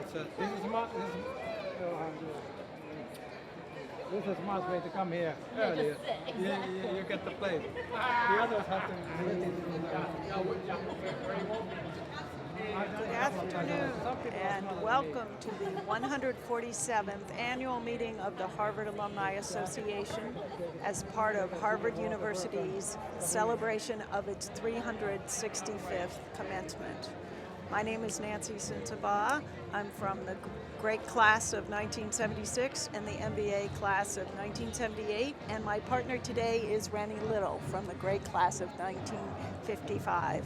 This is Mark's way to come here earlier. You get the place. The others have to. Good afternoon and welcome to the 147th annual meeting of the Harvard Alumni Association as part of Harvard University's celebration of its 365th commencement. My name is Nancy Sintaba. I'm from the great class of 1976 and the MBA class of 1978, and my partner today is Rennie Little from the great class of 1955.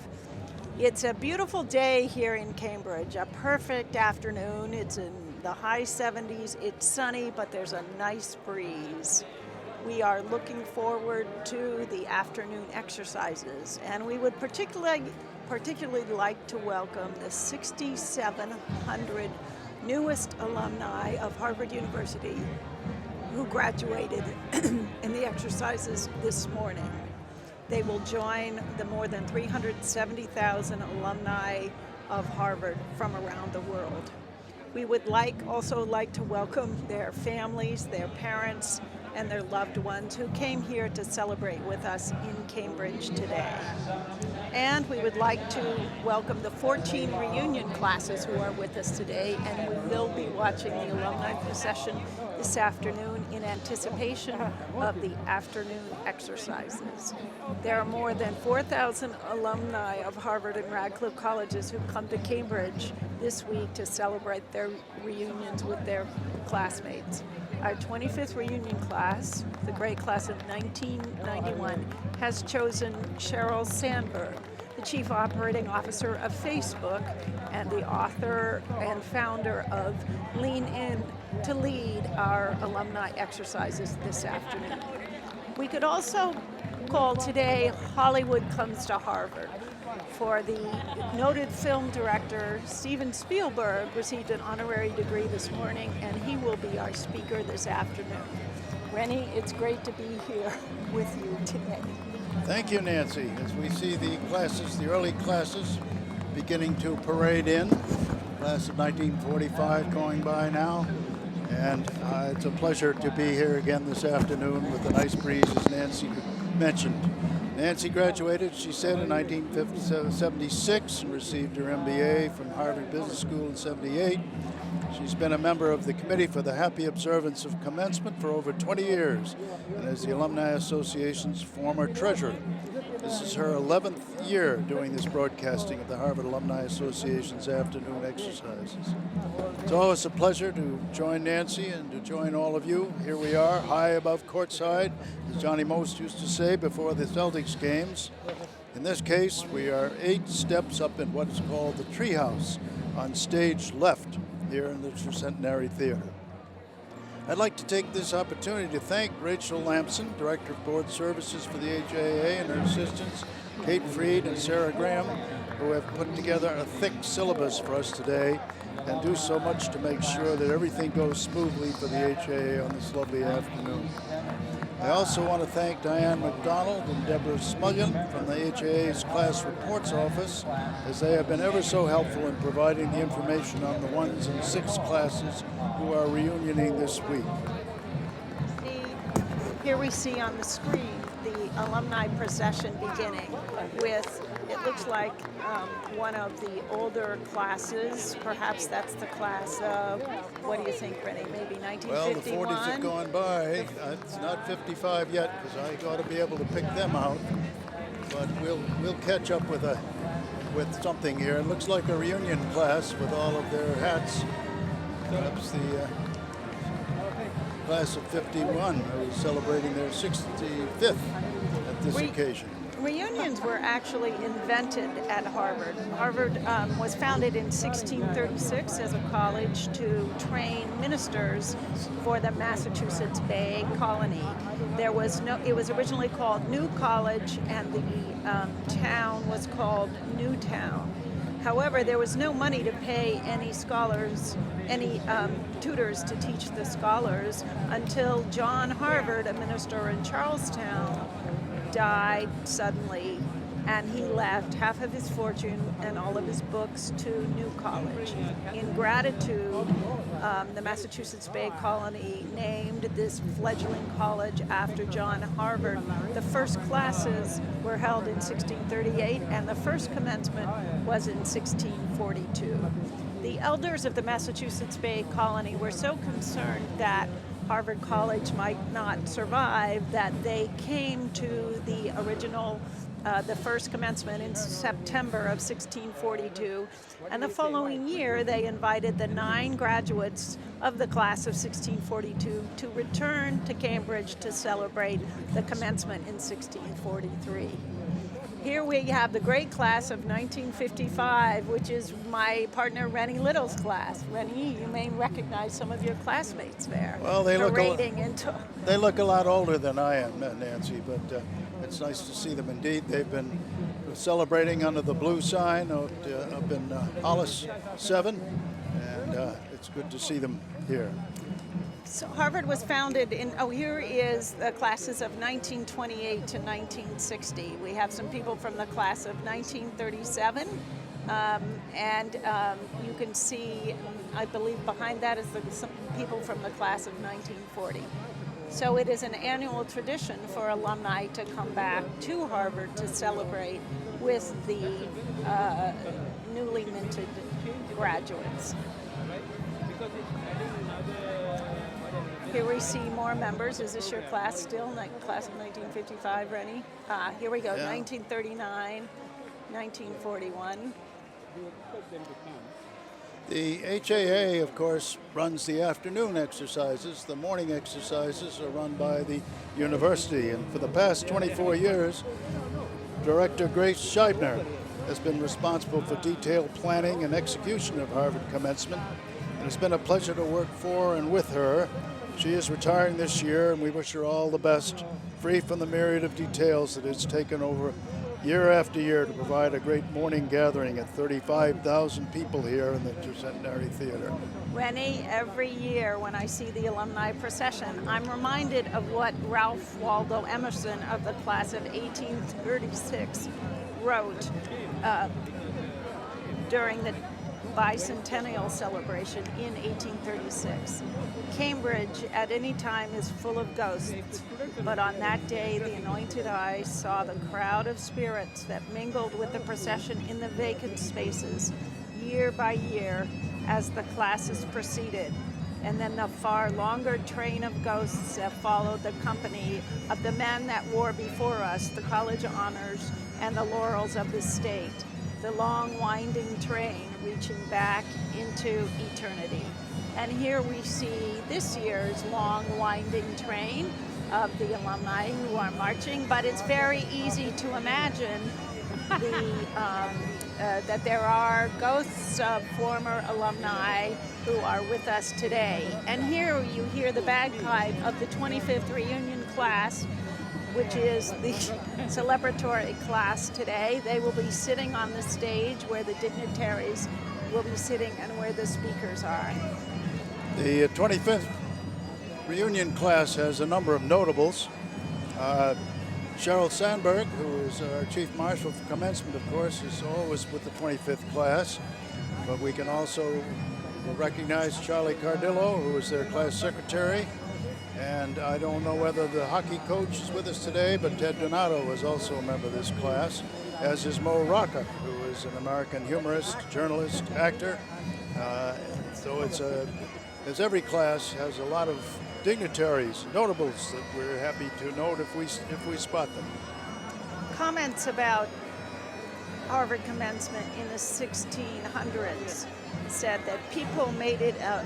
It's a beautiful day here in Cambridge, a perfect afternoon. It's in the high 70s. It's sunny, but there's a nice breeze. We are looking forward to the afternoon exercises, and we would particularly like to welcome the 6,700 newest alumni of Harvard University who graduated in the exercises this morning. They will join the more than 370,000 alumni of Harvard from around the world. We would also like to welcome their families, their parents, and their loved ones who came here to celebrate with us in Cambridge today. And we would like to welcome the 14 reunion classes who are with us today, and we will be watching the alumni procession this afternoon in anticipation of the afternoon exercises. There are more than 4,000 alumni of Harvard and Radcliffe colleges who come to Cambridge this week to celebrate their reunions with their classmates. Our 25th reunion class, the great class of 1991, has chosen Sheryl Sandberg, the Chief Operating Officer of Facebook and the author and founder of Lean In, to lead our alumni exercises this afternoon. We could also call today Hollywood Comes to Harvard, for the noted film director Steven Spielberg received an honorary degree this morning, and he will be our speaker this afternoon. Rennie, it's great to be here with you today. Thank you, Nancy. As we see the classes, the early classes, beginning to parade in, class of 1945 going by now, and it's a pleasure to be here again this afternoon with a nice breeze, as Nancy mentioned. Nancy graduated, she said, in 1976 and received her MBA from Harvard Business School in 78. She's been a member of the Committee for the Happy Observance of Commencement for over 20 years and is the Alumni Association's former treasurer. This is her 11th year doing this broadcasting of the Harvard Alumni Association's afternoon exercises. It's always a pleasure to join Nancy and to join all of you. Here we are, high above courtside, as Johnny Most used to say before the Celtics games. In this case, we are 8 steps up in what's called the treehouse on stage left here in the Tricentenary Theater. I'd like to take this opportunity to thank Rachel Lamson, Director of Board Services for the HAA, and her assistants, Kate Freed and Sarah Graham, who have put together a thick syllabus for us today and do so much to make sure that everything goes smoothly for the HAA on this lovely afternoon. I also want to thank Diane McDonald and Deborah Smullion from the HAA's Class Reports Office, as they have been ever so helpful in providing the information on the 1s and 6 classes who are reunioning this week. Here we see on the screen the alumni procession beginning with, it looks like one of the older classes. Perhaps that's the class of, what do you think, Rennie, maybe 1951? Well, the 40s have gone by. It's not 55 yet, because I got to be able to pick them out. But we'll catch up with something here. It looks like a reunion class with all of their hats. Perhaps the class of 51 who is celebrating their 65th at this occasion. Reunions were actually invented at Harvard. Harvard was founded in 1636 as a college to train ministers for the Massachusetts Bay Colony. It was originally called New College, and the town was called Newtown. However, there was no money to pay any scholars, any tutors to teach the scholars until John Harvard, a minister in Charlestown, died suddenly and he left half of his fortune and all of his books to New College. In gratitude, the Massachusetts Bay Colony named this fledgling college after John Harvard. The first classes were held in 1638, and the first commencement was in 1642. The elders of the Massachusetts Bay Colony were so concerned that Harvard College might not survive that they came to the original the first commencement in September of 1642, and the following year they invited the 9 graduates of the class of 1642 to return to Cambridge to celebrate the commencement in 1643. Here we have the great class of 1955, which is my partner Rennie Little's class. Rennie, you may recognize some of your classmates there. Well, they look a lot older than I am, Nancy, but it's nice to see them indeed. They've been celebrating under the blue sign up in Hollis 7, and it's good to see them here. So Harvard was founded in, here is the classes of 1928 to 1960. We have some people from the class of 1937, and you can see, I believe behind that is some people from the class of 1940. So it is an annual tradition for alumni to come back to Harvard to celebrate with the newly minted graduates. Here we see more members. Is this your class still? Class of 1955, Rennie? Here we go, yeah. 1939, 1941. The HAA, of course, runs the afternoon exercises. The morning exercises are run by the university. And for the past 24 years, Director Grace Scheibner has been responsible for detailed planning and execution of Harvard Commencement. And it's been a pleasure to work for and with her. She is retiring this year, and we wish her all the best, free from the myriad of details that it's taken over year after year to provide a great morning gathering at 35,000 people here in the Tercentenary Theater. Rennie, every year when I see the alumni procession, I'm reminded of what Ralph Waldo Emerson of the class of 1836 wrote during the bicentennial celebration in 1836. Cambridge at any time is full of ghosts, but on that day the anointed eye saw the crowd of spirits that mingled with the procession in the vacant spaces year by year as the classes proceeded. And then the far longer train of ghosts that followed the company of the men that wore before us the college honors and the laurels of the state. The long winding train reaching back into eternity. And here we see this year's long winding train of the alumni who are marching, but it's very easy to imagine that there are ghosts of former alumni who are with us today. And here you hear the bagpipe of the 25th reunion class, which is the celebratory class today. They will be sitting on the stage where the dignitaries will be sitting and where the speakers are. The 25th reunion class has a number of notables. Cheryl Sandberg, who is our Chief Marshal for Commencement, of course, is always with the 25th class. But we can also recognize Charlie Cardillo, who is their class secretary. And I don't know whether the hockey coach is with us today, but Ted Donato is also a member of this class, as is Mo Rocca, who is an American humorist, journalist, actor. So as every class has a lot of dignitaries, notables that we're happy to note if we spot them. Comments about Harvard commencement in the 1600s said that people made it a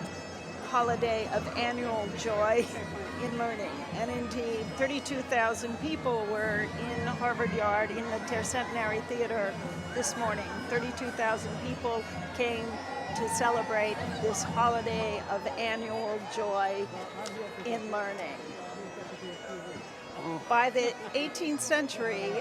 holiday of annual joy in learning. And indeed, 32,000 people were in Harvard Yard in the Tercentenary Theater this morning. 32,000 people came to celebrate this holiday of annual joy in learning. By the 18th century,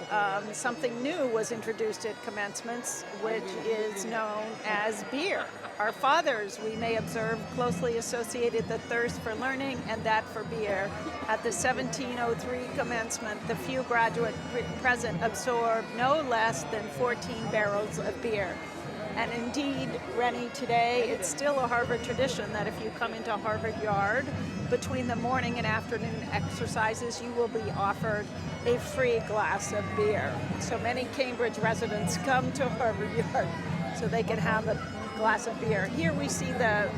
something new was introduced at commencements, which is known as beer. Our fathers, we may observe, closely associated the thirst for learning and that for beer. At the 1703 commencement, the few graduates present absorbed no less than 14 barrels of beer. And indeed, Rennie, today it's still a Harvard tradition that if you come into Harvard Yard, between the morning and afternoon exercises, you will be offered a free glass of beer. So many Cambridge residents come to Harvard Yard so they can have a glass of beer. Here we see the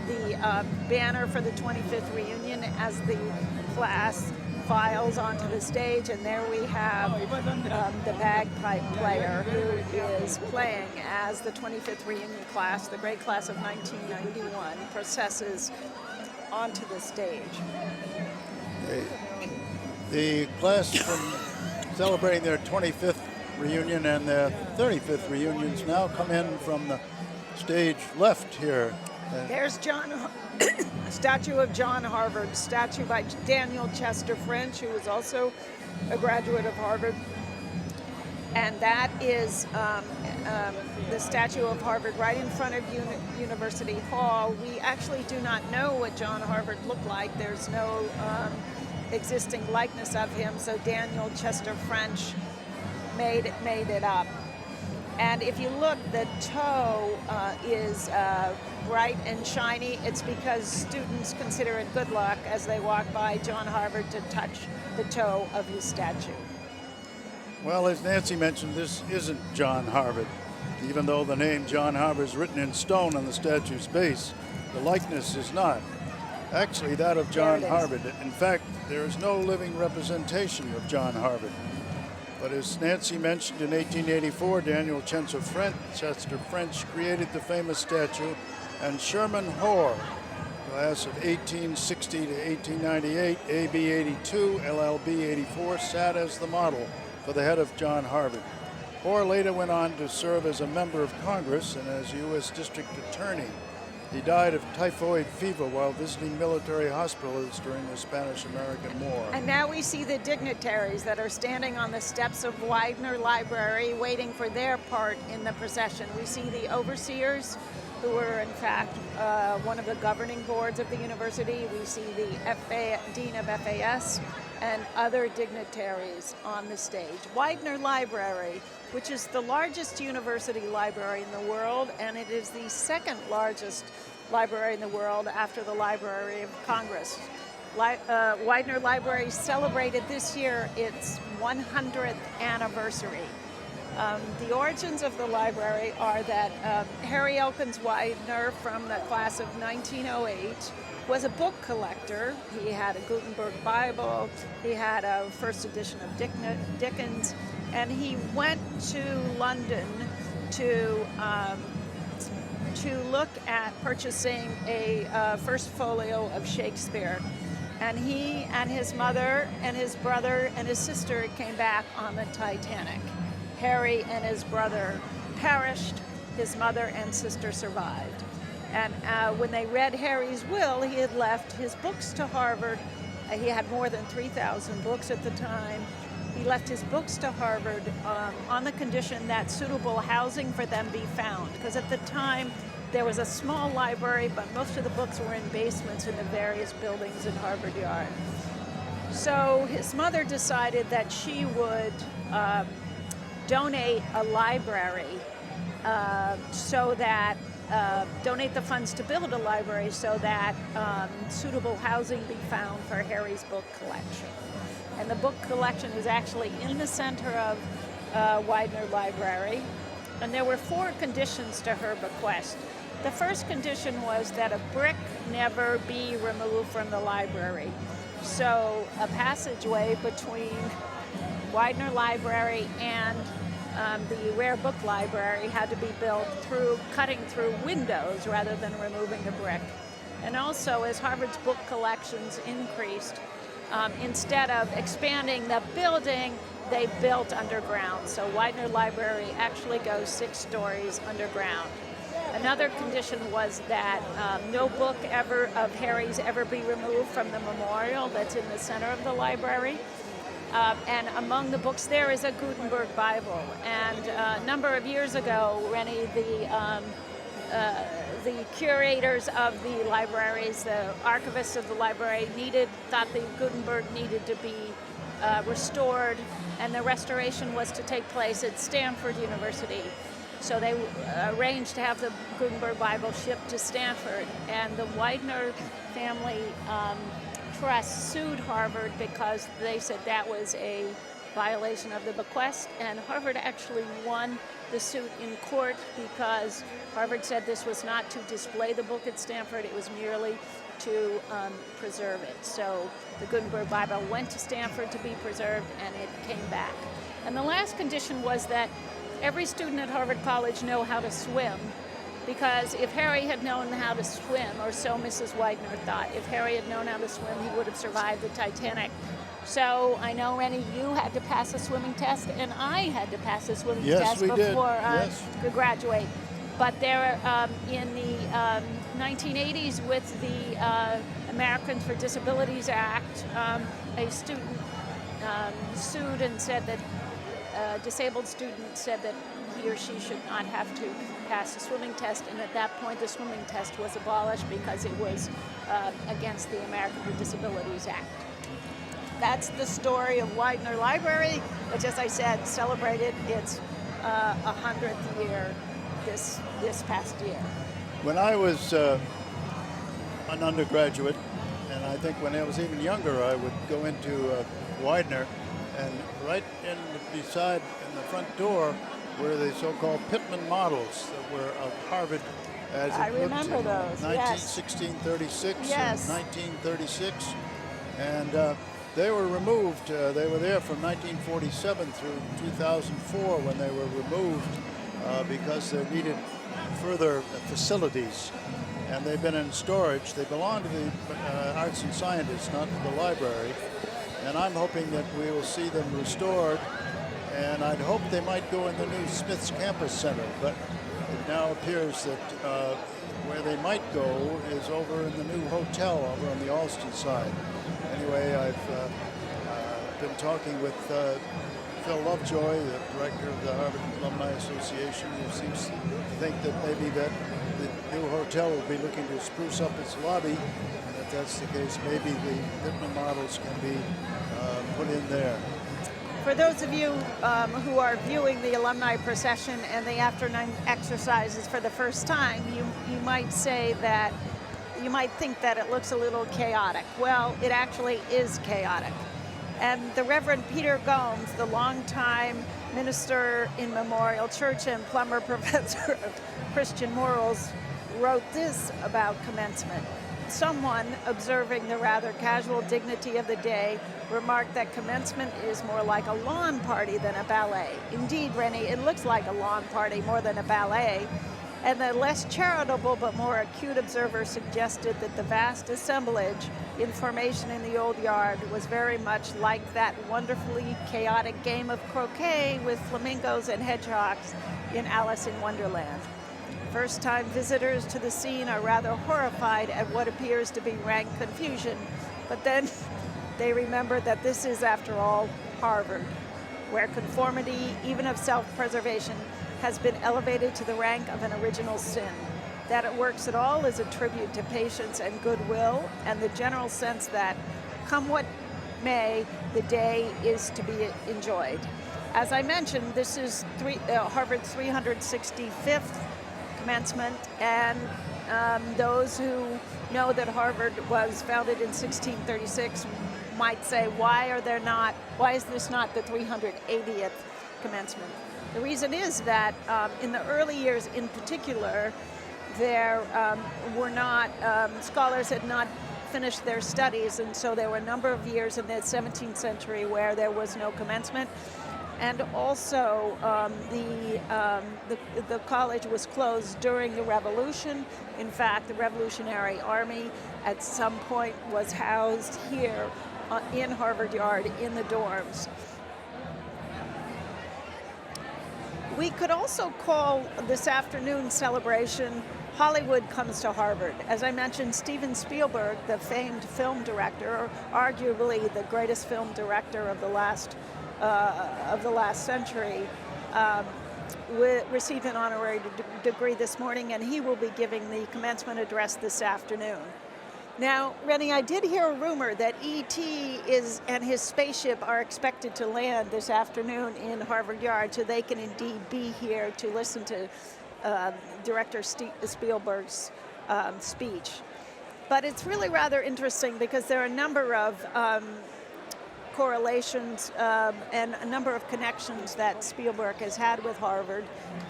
banner for the 25th reunion as the class files onto the stage, and there we have the bagpipe player who is playing as the 25th reunion class, the great class of 1991, processes onto the stage. The class from celebrating their 25th reunion and their 35th reunions now come in from the stage left here. There's a statue of John Harvard, statue by Daniel Chester French, who is also a graduate of Harvard. And that is the statue of Harvard right in front of University Hall. We actually do not know what John Harvard looked like. There's no existing likeness of him, so Daniel Chester French made it up. And if you look, the toe is bright and shiny. It's because students consider it good luck as they walk by John Harvard to touch the toe of his statue. Well, as Nancy mentioned, this isn't John Harvard. Even though the name John Harvard is written in stone on the statue's base, the likeness is not. Actually, that of John Harvard. In fact, there is no living representation of John Harvard. But as Nancy mentioned, in 1884, Daniel Chester French created the famous statue, and Sherman Hoare, class of 1860 to 1898, AB 82, LLB 84, sat as the model for the head of John Harvard. Hoare later went on to serve as a member of Congress and as U.S. District Attorney. He died of typhoid fever while visiting military hospitals during the Spanish-American War. And now we see the dignitaries that are standing on the steps of Widener Library waiting for their part in the procession. We see the overseers, who were in fact one of the governing boards of the university. We see the Dean of FAS and other dignitaries on the stage. Widener Library, which is the largest university library in the world, and it is the second largest library in the world after the Library of Congress. Widener Library celebrated this year its 100th anniversary. The origins of the library are that Harry Elkins Widener, from the class of 1908, was a book collector. He had a Gutenberg Bible, he had a first edition of Dickens, and he went to London to look at purchasing a first folio of Shakespeare. And he and his mother and his brother and his sister came back on the Titanic. Harry and his brother perished, his mother and sister survived. And when they read Harry's will, he had left his books to Harvard. He had more than 3,000 books at the time. He left his books to Harvard on the condition that suitable housing for them be found. Because at the time, there was a small library, but most of the books were in basements in the various buildings in Harvard Yard. So his mother decided that she would donate a library donate the funds to build a library so that suitable housing be found for Harry's book collection. And the book collection is actually in the center of Widener Library. And there were 4 conditions to her bequest. The first condition was that a brick never be removed from the library. So a passageway between Widener Library and the Rare Book Library had to be built cutting through windows rather than removing a brick. And also, as Harvard's book collections increased, instead of expanding the building, they built underground. So Widener Library actually goes 6 stories underground. Another condition was that no book of Harry's ever be removed from the memorial that's in the center of the library. And among the books there is a Gutenberg Bible. And a number of years ago, Rennie, the curators of the libraries, the archivists of the library thought the Gutenberg needed to be restored, and the restoration was to take place at Stanford University. So they arranged to have the Gutenberg Bible shipped to Stanford, and the Widener family trust sued Harvard because they said that was a violation of the bequest, and Harvard actually won the suit in court because Harvard said this was not to display the book at Stanford, it was merely to preserve it. So the Gutenberg Bible went to Stanford to be preserved, and it came back. And the last condition was that every student at Harvard College know how to swim, because if Harry had known how to swim, or so Mrs. Widener thought, if Harry had known how to swim, he would have survived the Titanic. So I know, Rennie, you had to pass a swimming test, and I had to pass a swimming test before I could graduate. But there, in the 1980s, with the Americans for Disabilities Act, a student sued and said that a disabled student said that he or she should not have to pass a swimming test, and at that point the swimming test was abolished because it was against the American with Disabilities Act. That's the story of Widener Library, which, as I said, celebrated its 100th year this past year. When I was an undergraduate, and I think when I was even younger, I would go into Widener, and right beside in the front door were the so-called Pittman models that were of Harvard as I it looked remember in those, yes. 1636 Yes. and 1936. And they were removed. They were there from 1947 through 2004 when they were removed because they needed further facilities. And they've been in storage. They belong to the arts and scientists, not to the library. And I'm hoping that we will see them restored. And I'd hope they might go in the new Smith's Campus Center, but it now appears that where they might go is over in the new hotel over on the Alston side. Anyway, I've been talking with Phil Lovejoy, the director of the Harvard Alumni Association, who seems to think that maybe that the new hotel will be looking to spruce up its lobby. And if that's the case, maybe the Pittman models can be put in there. For those of you who are viewing the alumni procession and the afternoon exercises for the first time, you might say that, you might think that it looks a little chaotic. Well, it actually is chaotic. And the Reverend Peter Gomes, the longtime minister in Memorial Church and Plummer professor of Christian morals, wrote this about commencement. Someone, observing the rather casual dignity of the day, remarked that commencement is more like a lawn party than a ballet. Indeed, Rennie, it looks like a lawn party more than a ballet. And the less charitable but more acute observer suggested that the vast assemblage in formation in the old yard was very much like that wonderfully chaotic game of croquet with flamingos and hedgehogs in Alice in Wonderland. First-time visitors to the scene are rather horrified at what appears to be rank confusion, but then they remember that this is, after all, Harvard, where conformity, even of self-preservation, has been elevated to the rank of an original sin. That it works at all is a tribute to patience and goodwill, and the general sense that, come what may, the day is to be enjoyed. As I mentioned, this is Harvard's 365th commencement, and those who know that Harvard was founded in 1636 might say, why is this not the 380th commencement? The reason is that in the early years in particular, there were not, scholars had not finished their studies, and so there were a number of years in the 17th century where there was no commencement. And also, the college was closed during the Revolution. In fact, the Revolutionary Army at some point was housed here in Harvard Yard in the dorms. We could also call this afternoon celebration Hollywood Comes to Harvard. As I mentioned, Steven Spielberg, the famed film director, or arguably the greatest film director of the last century, received an honorary degree this morning, and he will be giving the commencement address this afternoon. Now, Rennie, I did hear a rumor that E.T. and his spaceship are expected to land this afternoon in Harvard Yard, so they can indeed be here to listen to Director Spielberg's speech. But it's really rather interesting because there are a number of correlations and a number of connections that Spielberg has had with Harvard.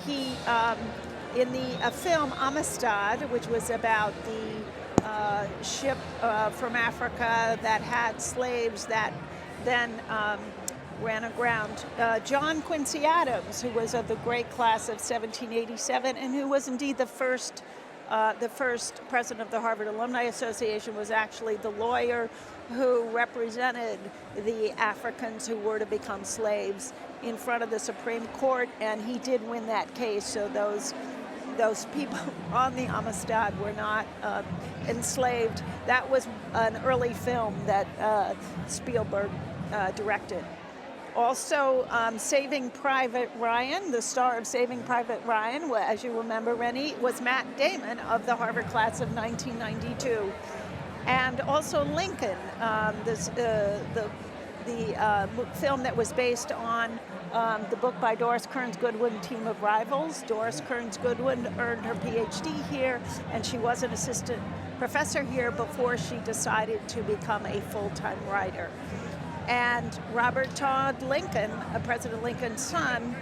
He, in the film Amistad, which was about the ship from Africa that had slaves that then ran aground. John Quincy Adams, who was of the great class of 1787 and who was indeed the first president of the Harvard Alumni Association, was actually the lawyer who represented the Africans who were to become slaves in front of the Supreme Court, and he did win that case, so those people on the Amistad were not enslaved. That was an early film that Spielberg directed. Also, Saving Private Ryan, the star of Saving Private Ryan, as you remember, Rennie, was Matt Damon of the Harvard class of 1992. And also Lincoln, the film that was based on the book by Doris Kearns Goodwin, Team of Rivals. Doris Kearns Goodwin earned her PhD here, and she was an assistant professor here before she decided to become a full-time writer. And Robert Todd Lincoln, President Lincoln's son,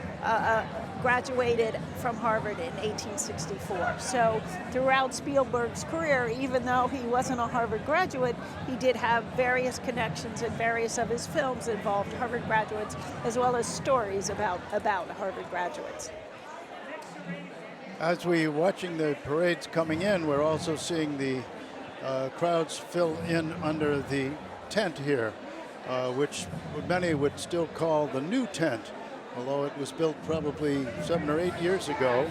graduated from Harvard in 1864. So throughout Spielberg's career, even though he wasn't a Harvard graduate, he did have various connections, and various of his films involved Harvard graduates, as well as stories about Harvard graduates. As we're watching the parades coming in, we're also seeing the crowds fill in under the tent here, which many would still call the new tent, although it was built probably 7 or 8 years ago.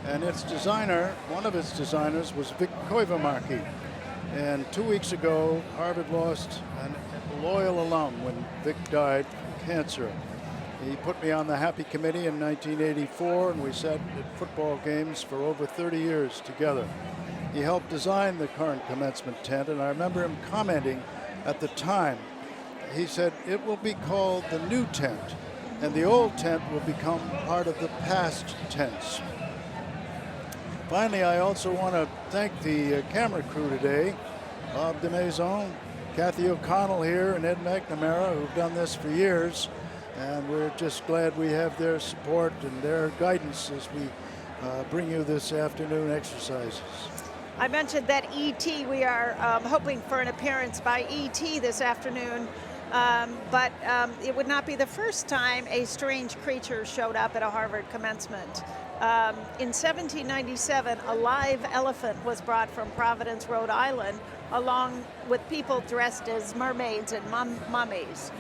And its designer, one of its designers, was Vic Koivumäki. And 2 weeks ago, Harvard lost a loyal alum when Vic died from cancer. He put me on the Happy Committee in 1984, and we sat at football games for over 30 years together. He helped design the current commencement tent, and I remember him commenting at the time. He said, "It will be called the new tent, and the old tent will become part of the past tense." Finally, I also want to thank the camera crew today, Bob DeMaison, Kathy O'Connell here, and Ed McNamara, who've done this for years. And we're just glad we have their support and their guidance as we bring you this afternoon exercises. I mentioned that E.T., we are hoping for an appearance by E.T. this afternoon. But it would not be the first time a strange creature showed up at a Harvard commencement. In 1797, a live elephant was brought from Providence, Rhode Island, along with people dressed as mermaids and mummies.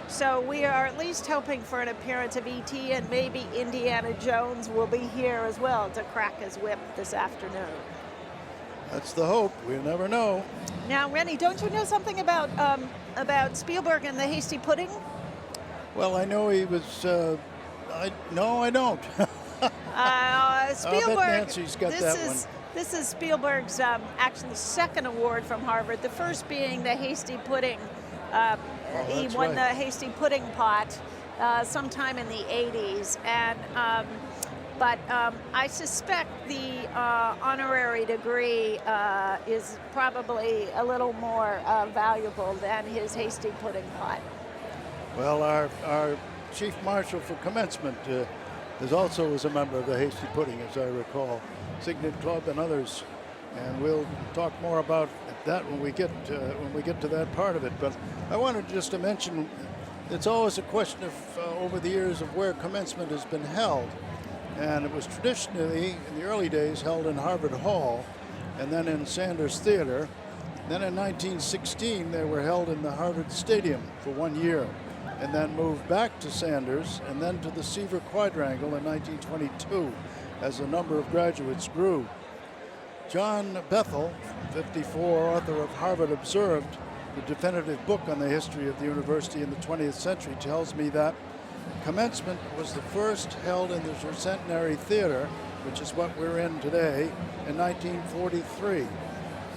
So we are at least hoping for an appearance of E.T., and maybe Indiana Jones will be here as well to crack his whip this afternoon. That's the hope. We'll never know. Now, Rennie, don't you know something about Spielberg and the hasty pudding? Well, I know he was. No, I don't. Spielberg. I bet Nancy's got that one. This is Spielberg's actually second award from Harvard. The first being the hasty pudding. He won the hasty pudding pot sometime in the 80s, and. But I suspect the honorary degree is probably a little more valuable than his hasty pudding pot. Well, our chief marshal for commencement is also was a member of the hasty pudding, as I recall, Signet Club and others. And we'll talk more about that when we get to that part of it. But I wanted just to mention, it's always a question of over the years of where commencement has been held. And it was traditionally, in the early days, held in Harvard Hall, and then in Sanders Theater. Then in 1916, they were held in the Harvard Stadium for 1 year. and then moved back to Sanders and then to the Seaver Quadrangle in 1922 as the number of graduates grew. John Bethel, 54, author of Harvard Observed, the definitive book on the history of the university in the 20th century, tells me that commencement was the first held in the Tercentenary Theater, which is what we're in today, in 1943.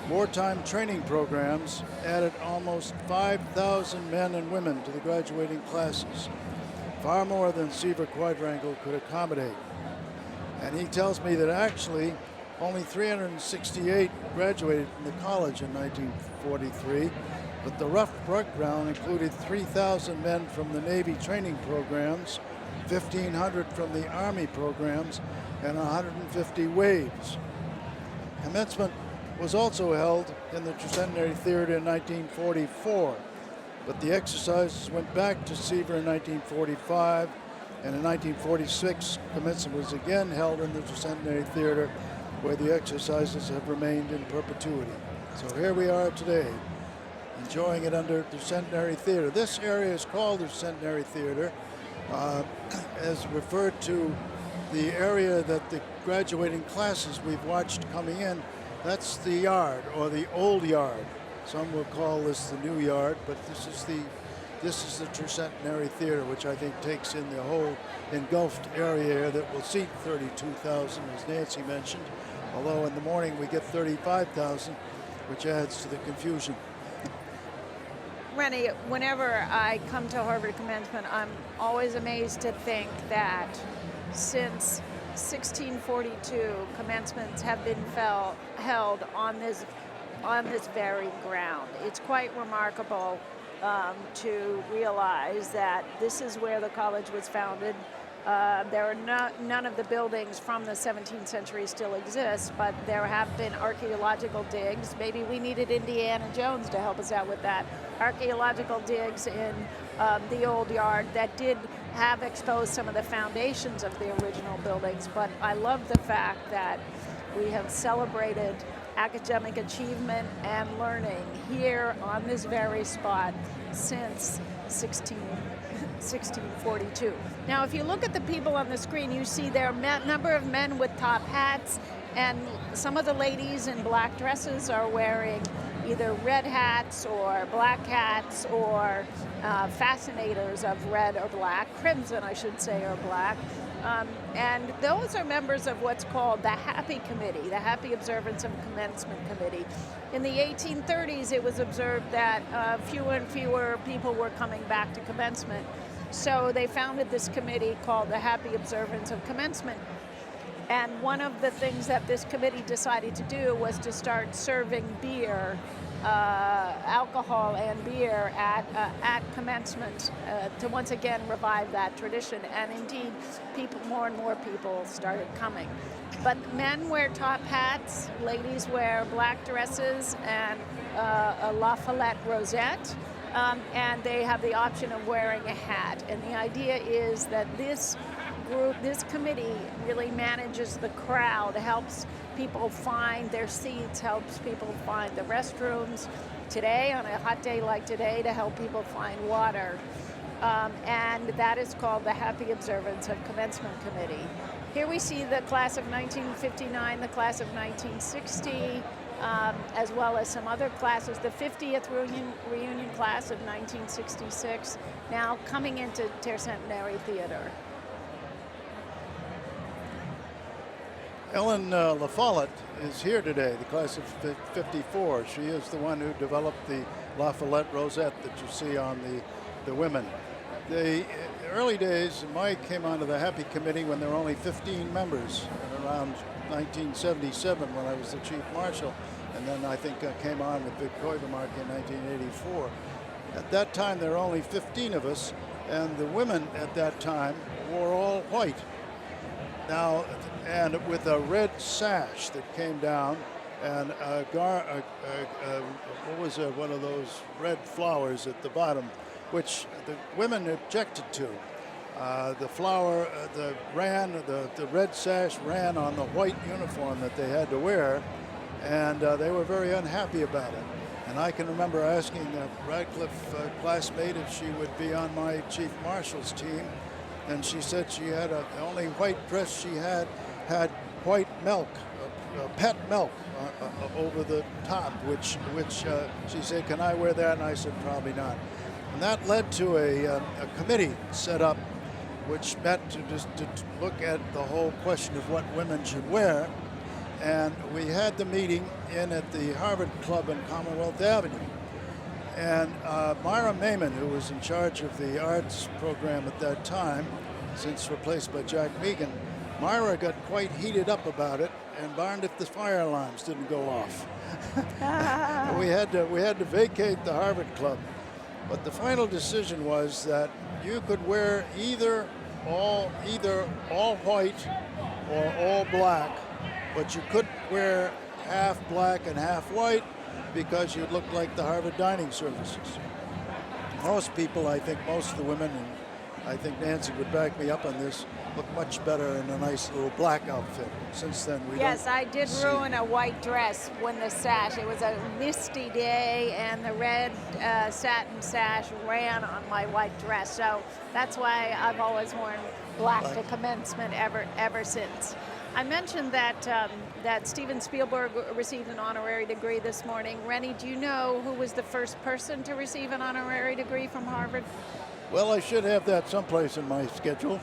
Wartime training programs added almost 5,000 men and women to the graduating classes, far more than Seaver Quadrangle could accommodate. And he tells me that actually only 368 graduated from the college in 1943, but the rough background included 3,000 men from the Navy training programs, 1,500 from the Army programs, and 150 waves. Commencement was also held in the Tercentenary Theater in 1944, but the exercises went back to Seaver in 1945, and in 1946, commencement was again held in the Tercentenary Theater, where the exercises have remained in perpetuity. So here we are today, enjoying it under the Tercentenary Theater. This area is called the Tercentenary Theater, as referred to the area that the graduating classes we've watched coming in. That's the yard, or the old yard. Some will call this the new yard, but this is the Tercentenary Theater, which I think takes in the whole engulfed area that will seat 32,000, as Nancy mentioned. Although in the morning we get 35,000, which adds to the confusion. Rennie, whenever I come to Harvard Commencement, I'm always amazed to think that since 1642, commencements have been held on this very ground. It's quite remarkable to realize that this is where the college was founded. There are none of the buildings from the 17th century still exist, but there have been archaeological digs. Maybe we needed Indiana Jones to help us out with that. Archaeological digs in the old yard that did have exposed some of the foundations of the original buildings, but I love the fact that we have celebrated academic achievement and learning here on this very spot since 1642. Now, if you look at the people on the screen, you see there are a number of men with top hats, and some of the ladies in black dresses are wearing either red hats or black hats or fascinators of red or black, crimson I should say, or black. And those are members of what's called the Happy Committee, the Happy Observance of Commencement Committee. In the 1830s, it was observed that fewer and fewer people were coming back to commencement. So they founded this committee called the Happy Observance of Commencement. And one of the things that this committee decided to do was to start serving beer, alcohol and beer at commencement to once again revive that tradition. And indeed, more and more people started coming. But men wear top hats, ladies wear black dresses and a La Follette rosette, and they have the option of wearing a hat. And the idea is that this committee really manages the crowd, helps people find their seats, helps people find the restrooms. Today, on a hot day like today, to help people find water. And that is called the Happy Observance of Commencement Committee. Here we see the class of 1959, the class of 1960, as well as some other classes. The 50th reunion class of 1966, now coming into Tercentenary Theater. Ellen La Follette is here today, the class of 54. She is the one who developed the La Follette rosette that you see on the women. The early days, Mike came onto the Happy Committee when there were only 15 members, around 1977 when I was the chief marshal, and then I think I came on with Vic Koivumark in 1984. At that time, there were only 15 of us, and the women at that time wore all white. Now, and with a red sash that came down, and one of those red flowers at the bottom, which the women objected to. The flower, the red sash ran on the white uniform that they had to wear, and they were very unhappy about it. And I can remember asking a Radcliffe classmate if she would be on my chief marshal's team, and she said she had the only white dress she had white milk, pet milk over the top, which she said, "Can I wear that?" And I said, "Probably not." And that led to a committee set up, which met to look at the whole question of what women should wear. And we had the meeting at the Harvard Club in Commonwealth Avenue. And Myra Maiman, who was in charge of the arts program at that time, since replaced by Jack Megan, Myra got quite heated up about it and darned if the fire alarms didn't go off. we had to vacate the Harvard Club. But the final decision was that you could wear either all white or all black, but you couldn't wear half black and half white because you'd look like the Harvard dining services. Most people, I think most of the women, and I think Nancy would back me up on this, look much better in a nice little black outfit. Since then, Yes, I did ruin a white dress when the sash. It was a misty day, and the red satin sash ran on my white dress. So that's why I've always worn black to commencement ever since. I mentioned that Steven Spielberg received an honorary degree this morning. Rennie, do you know who was the first person to receive an honorary degree from Harvard? Well, I should have that someplace in my schedule.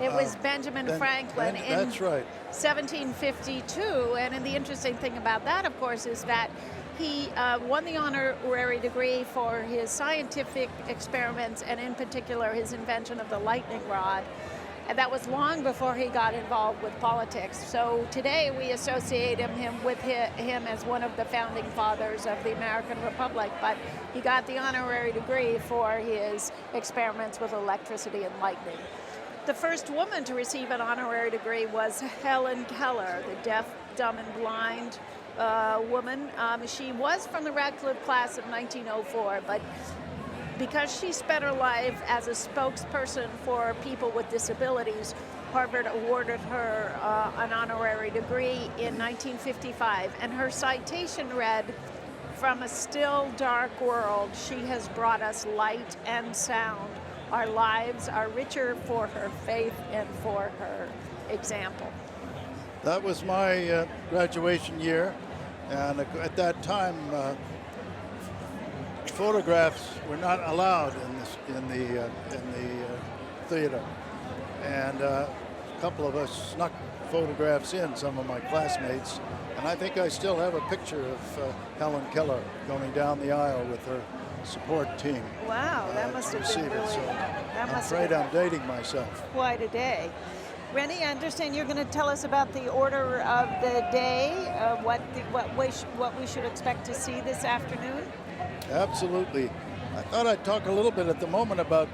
It was Benjamin Franklin in that's right. 1752. And the interesting thing about that, of course, is that he won the honorary degree for his scientific experiments and in particular his invention of the lightning rod. And that was long before he got involved with politics. So today we associate him with him as one of the founding fathers of the American Republic, but he got the honorary degree for his experiments with electricity and lightning. The first woman to receive an honorary degree was Helen Keller, the deaf, dumb, and blind woman. She was from the Radcliffe class of 1904, but because she spent her life as a spokesperson for people with disabilities, Harvard awarded her an honorary degree in 1955. And her citation read, "From a still dark world, she has brought us light and sound. Our lives are richer for her faith and for her example." That was my graduation year, and at that time, photographs were not allowed in the theater, and a couple of us snuck photographs in, some of my classmates, and I think I still have a picture of Helen Keller going down the aisle with her support team. Wow, that must have been really. So I'm afraid I'm dating myself. Quite a day. Rennie, I understand you're going to tell us about the order of the day, what we should expect to see this afternoon. Absolutely. I thought I'd talk a little bit at the moment about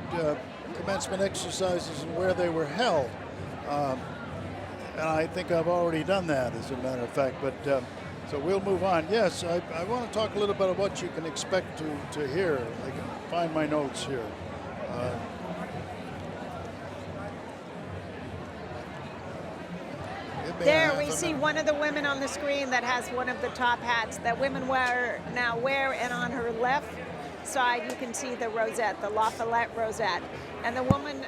commencement exercises and where they were held. And I think I've already done that, as a matter of fact, but so we'll move on. Yes, I want to talk a little bit about what you can expect to hear. I can find my notes here. There we see one of the women on the screen that has one of the top hats that women now wear, and on her left side you can see the rosette, the Lafayette rosette. And the woman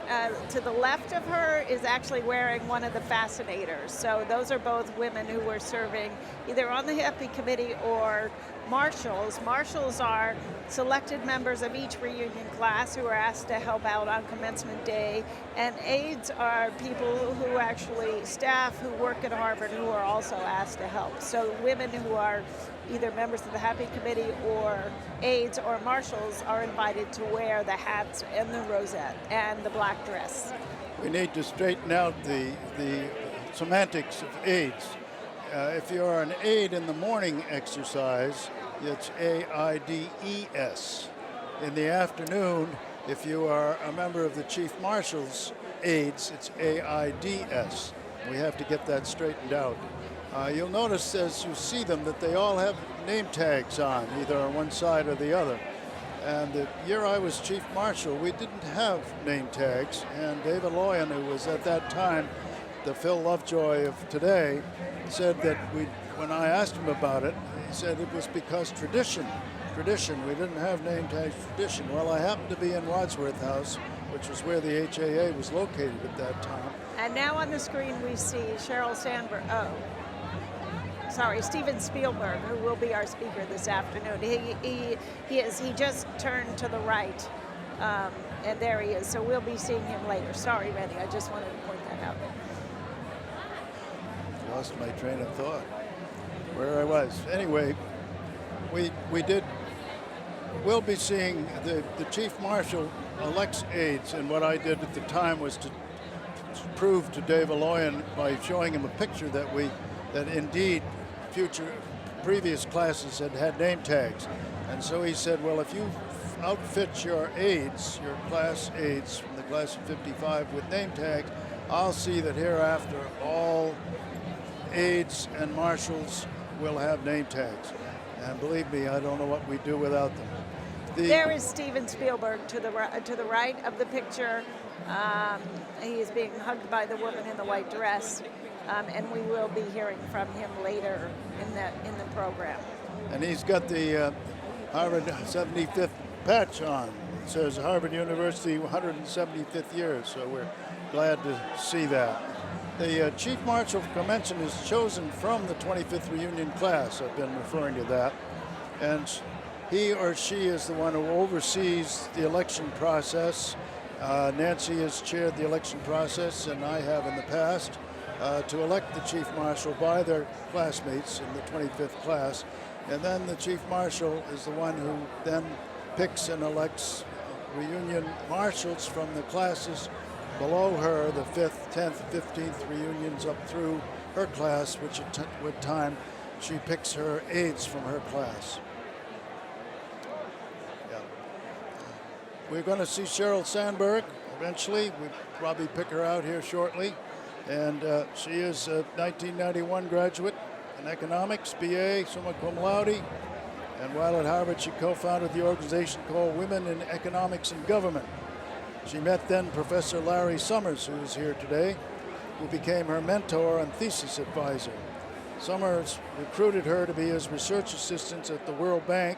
to the left of her is actually wearing one of the fascinators. So those are both women who were serving either on the Happy Committee or marshals. Marshals are selected members of each reunion class who are asked to help out on commencement day, and aides are people who actually staff who work at Harvard who are also asked to help. So women who are either members of the Happy Committee or aides or marshals are invited to wear the hats and the rosette and the black dress. We need to straighten out the semantics of aides. If you're an aide in the morning exercise, it's AIDS. In the afternoon, if you are a member of the Chief Marshal's aides, it's AIDS. We have to get that straightened out. You'll notice as you see them that they all have name tags on, either on one side or the other. And the year I was Chief Marshal, we didn't have name tags, and David Loyan, who was at that time the Phil Lovejoy of today, said that when I asked him about it, he said it was because tradition tradition. We didn't have name tags tradition. Well, I happened to be in Wadsworth House, which was where the HAA was located at that time. And now on the screen we see Sheryl Sandberg. Steven Spielberg, who will be our speaker this afternoon. He just turned to the right, and there he is. So we'll be seeing him later. Sorry, Rennie, I just wanted to point that out. Lost my train of thought. Where I was. Anyway, we'll be seeing the Chief Marshal elects aides, and what I did at the time was to prove to Dave Aloyan by showing him a picture that indeed previous classes had name tags. And so he said, well, if you outfit your aides, your class aides from the class of 55 with name tags, I'll see that hereafter all aides and marshals will have name tags. And believe me, I don't know what we'd do without them. There is Steven Spielberg to the right of the picture. He is being hugged by the woman in the white dress, and we will be hearing from him later in the program. And he's got the Harvard 75th patch on. It says Harvard University 175th year, so we're glad to see that. The Chief Marshal of Commencement is chosen from the 25th reunion class. I've been referring to that. And he or she is the one who oversees the election process. Nancy has chaired the election process, and I have in the past, to elect the Chief Marshal by their classmates in the 25th class. And then the Chief Marshal is the one who then picks and elects reunion marshals from the classes below her, the 5th, 10th, 15th reunions up through her class, which at time she picks her aides from her class. Yeah. We're going to see Sheryl Sandberg eventually. We'll probably pick her out here shortly. And she is a 1991 graduate in economics, BA, summa cum laude. And while at Harvard, she co-founded the organization called Women in Economics and Government. She met then Professor Larry Summers, who is here today, who became her mentor and thesis advisor. Summers recruited her to be his research assistant at the World Bank,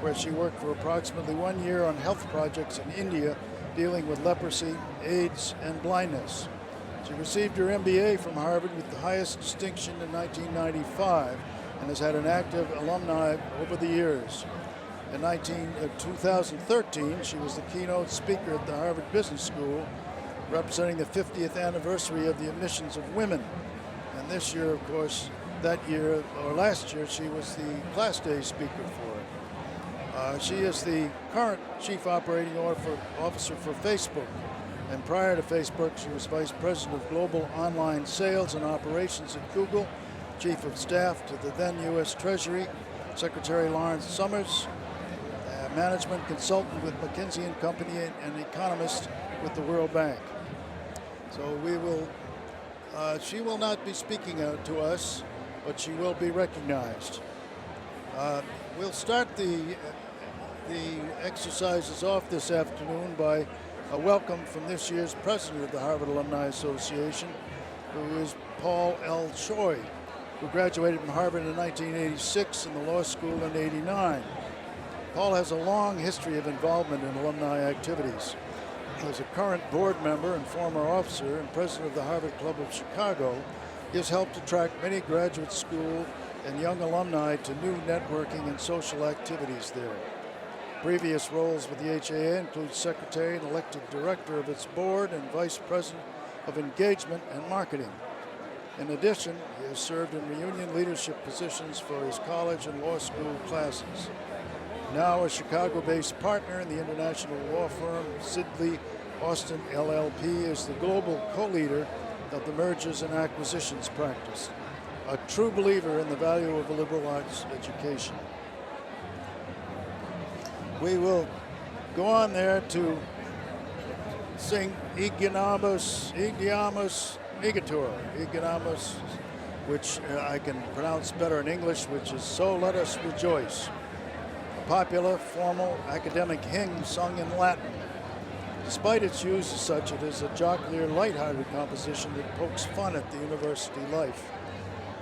where she worked for approximately 1 year on health projects in India dealing with leprosy, AIDS, and blindness. She received her MBA from Harvard with the highest distinction in 1995 and has had an active alumni over the years. In 2013, she was the keynote speaker at the Harvard Business School, representing the 50th anniversary of the admissions of women. And this year, of course, last year, she was the class day speaker for it. She is the current chief operating officer for Facebook. And prior to Facebook, she was vice president of global online sales and operations at Google, chief of staff to the then U.S. Treasury, Secretary Lawrence Summers, management consultant with McKinsey & Company, and economist with the World Bank. So she will not be speaking out to us, but she will be recognized. We'll start the exercises off this afternoon by a welcome from this year's president of the Harvard Alumni Association, who is Paul L. Choi, who graduated from Harvard in 1986 and the law school in '89. Paul has a long history of involvement in alumni activities. As a current board member and former officer and president of the Harvard Club of Chicago, he has helped attract many graduate school and young alumni to new networking and social activities there. Previous roles with the HAA include secretary and elected director of its board and vice president of engagement and marketing. In addition, he has served in reunion leadership positions for his college and law school classes. Now a Chicago-based partner in the international law firm Sidley Austin LLP, is the global co-leader of the mergers and acquisitions practice, a true believer in the value of a liberal arts education. We will go on there to sing Igiamus Igator, which I can pronounce better in English, which is So Let Us Rejoice. Popular, formal, academic hymn sung in Latin. Despite its use as such, it is a jocular, lighthearted composition that pokes fun at the university life.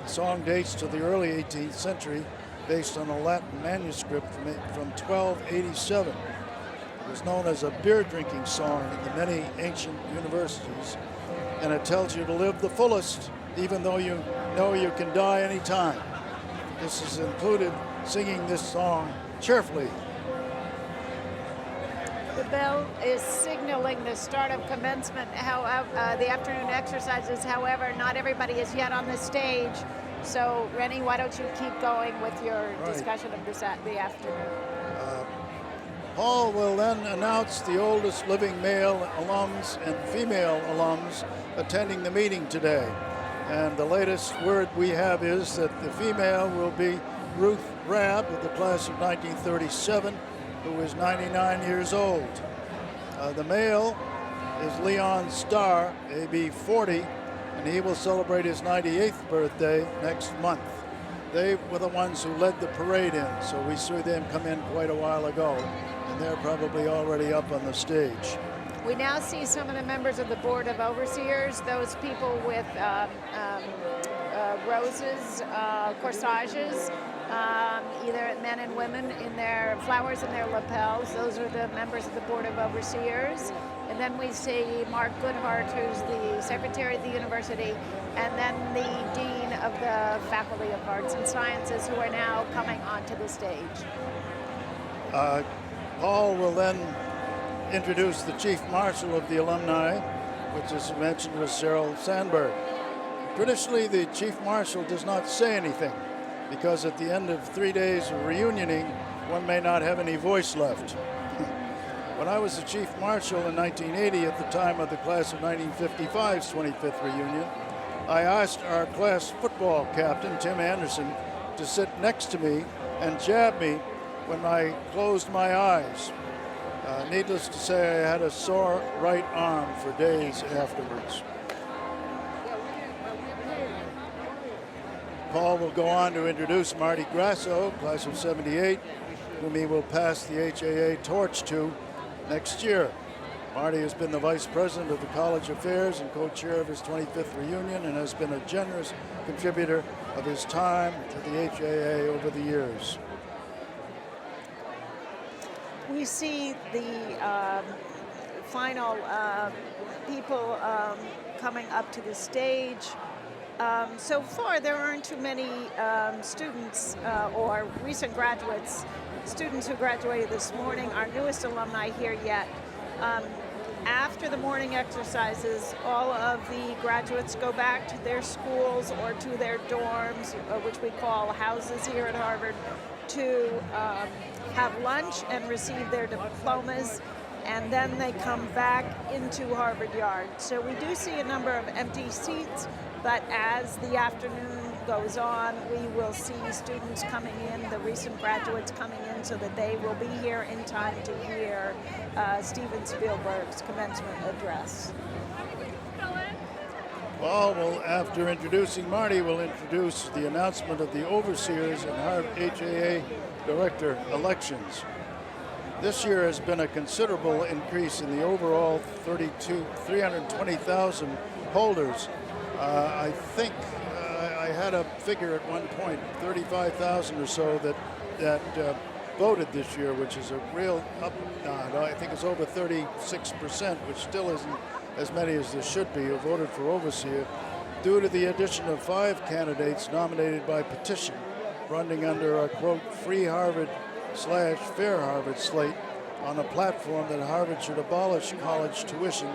The song dates to the early 18th century based on a Latin manuscript from 1287. It was known as a beer drinking song in the many ancient universities, and it tells you to live the fullest, even though you know you can die anytime. This is included singing this song cheerfully. The bell is signaling the start of commencement, the afternoon exercises. However, not everybody is yet on the stage. So, Rennie, why don't you keep going with your discussion of the afternoon? Paul will then announce the oldest living male alums and female alums attending the meeting today. And the latest word we have is that the female will be Ruth Rabb of the class of 1937, who is 99 years old. The male is Leon Starr, AB 40, and he will celebrate his 98th birthday next month. They were the ones who led the parade in, so we saw them come in quite a while ago, and they're probably already up on the stage. We now see some of the members of the Board of Overseers, those people with roses, corsages, either men and women in their flowers in their lapels. Those are the members of the Board of Overseers. And then we see Mark Goodhart, who's the Secretary of the University, and then the Dean of the Faculty of Arts and Sciences, who are now coming onto the stage. Paul will then introduce the Chief Marshal of the alumni, which as mentioned was Cheryl Sandberg. Traditionally, the Chief Marshal does not say anything, because at the end of 3 days of reunioning, one may not have any voice left. When I was the Chief Marshal in 1980, at the time of the class of 1955's 25th reunion, I asked our class football captain, Tim Anderson, to sit next to me and jab me when I closed my eyes. Needless to say, I had a sore right arm for days afterwards. Paul will go on to introduce Marty Grasso, class of 78, whom he will pass the HAA torch to next year. Marty has been the Vice President of the College Affairs and co-chair of his 25th reunion, and has been a generous contributor of his time to the HAA over the years. We see the final people coming up to the stage. So far, there aren't too many students or recent graduates, students who graduated this morning, our newest alumni here yet. After the morning exercises, all of the graduates go back to their schools or to their dorms, which we call houses here at Harvard, to have lunch and receive their diplomas, and then they come back into Harvard Yard. So we do see a number of empty seats, but as the afternoon goes on, we will see students coming in, the recent graduates coming in, so that they will be here in time to hear Steven Spielberg's commencement address. Paul will, after introducing Marty, will introduce the announcement of the overseers and Harvard HAA director elections. This year has been a considerable increase in the overall 320,000 holders. I think I had a figure at one point, 35,000 or so that voted this year, which is a real up. I think it's over 36%, which still isn't as many as there should be, who voted for overseer, due to the addition of 5 candidates nominated by petition, running under a quote free Harvard / fair Harvard slate on a platform that Harvard should abolish college tuition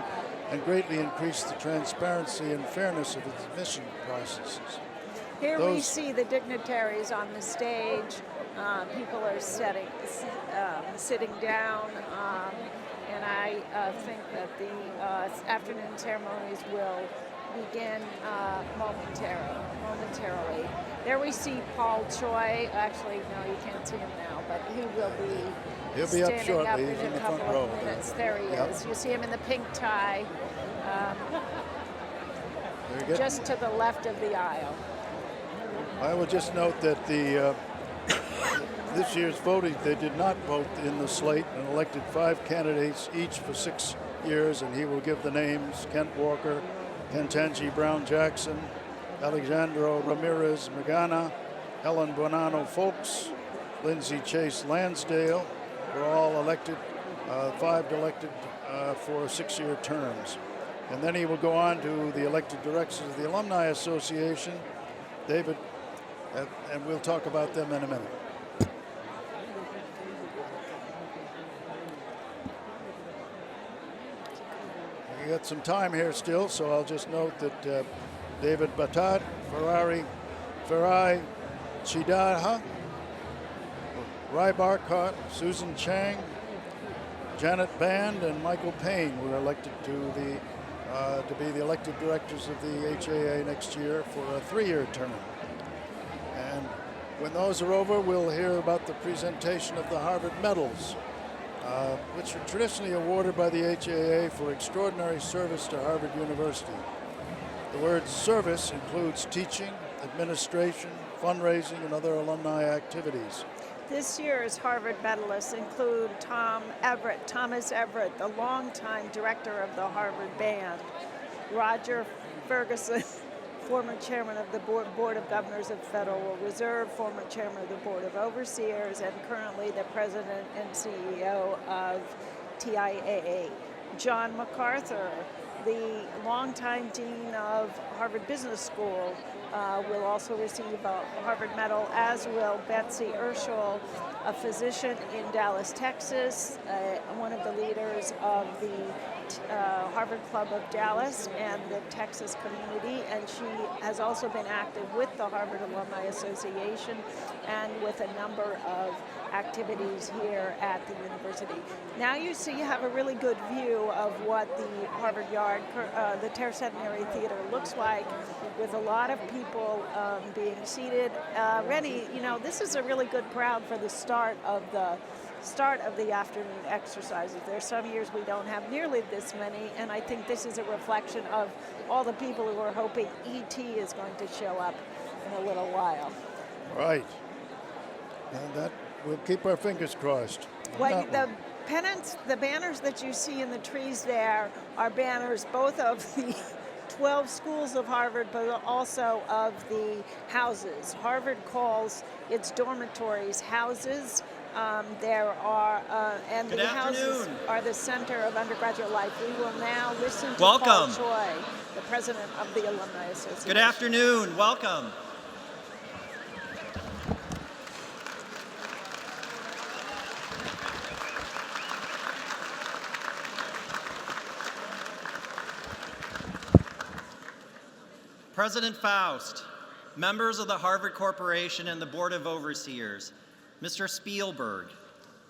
and greatly increase the transparency and fairness of its admission processes. Here we see the dignitaries on the stage. People are sitting down, and I think that the afternoon ceremonies will begin momentarily. There we see Paul Choi. Actually, no, you can't see him now, but he will be He'll be standing up shortly. up He's in in a the front couple row. of minutes. There he is. You see him in the pink tie, just to the left of the aisle. I will just note that this year's voting, they did not vote in the slate and elected 5 candidates each for 6 years, and he will give the names: Kent Walker, Kentanji Brown Jackson, Alexandro Ramirez Magana, Helen Bonanno Folks, Lindsay Chase Lansdale were all elected, 5 elected for 6-year terms. And then he will go on to the elected directors of the Alumni Association, David, and we'll talk about them in a minute. We got some time here still, so I'll just note that David Batat, Farai Chidaha, Rai Barkot, Susan Chang, Janet Band, and Michael Payne were elected to be the elected directors of the HAA next year for a 3-year term. And when those are over, we'll hear about the presentation of the Harvard medals, which are traditionally awarded by the HAA for extraordinary service to Harvard University. The word service includes teaching, administration, fundraising, and other alumni activities. This year's Harvard medalists include Thomas Everett, the longtime director of the Harvard Band, Roger Ferguson, former chairman of the Board of Governors of the Federal Reserve, former chairman of the Board of Overseers, and currently the president and CEO of TIAA. John MacArthur, the longtime dean of Harvard Business School, will also receive a Harvard medal, as will Betsy Urschel, a physician in Dallas, Texas, one of the leaders of the Harvard Club of Dallas and the Texas community, and she has also been active with the Harvard Alumni Association and with a number of activities here at the university. Now you have a really good view of what the Harvard Yard, the Tercentenary Theater looks like, with a lot of people being seated, ready. You know, this is a really good crowd for the start of the afternoon exercises. There's some years we don't have nearly this many, and I think this is a reflection of all the people who are hoping ET is going to show up in a little while. Right. And that we'll keep our fingers crossed. Well, the pennants, the banners that you see in the trees there are banners both of the 12 schools of Harvard, but also of the houses. Harvard calls its dormitories houses. There are, and the houses are the center of undergraduate life. We will now listen to Paul Choi, the president of the Alumni Association. Good afternoon. Welcome. President Faust, members of the Harvard Corporation and the Board of Overseers, Mr. Spielberg,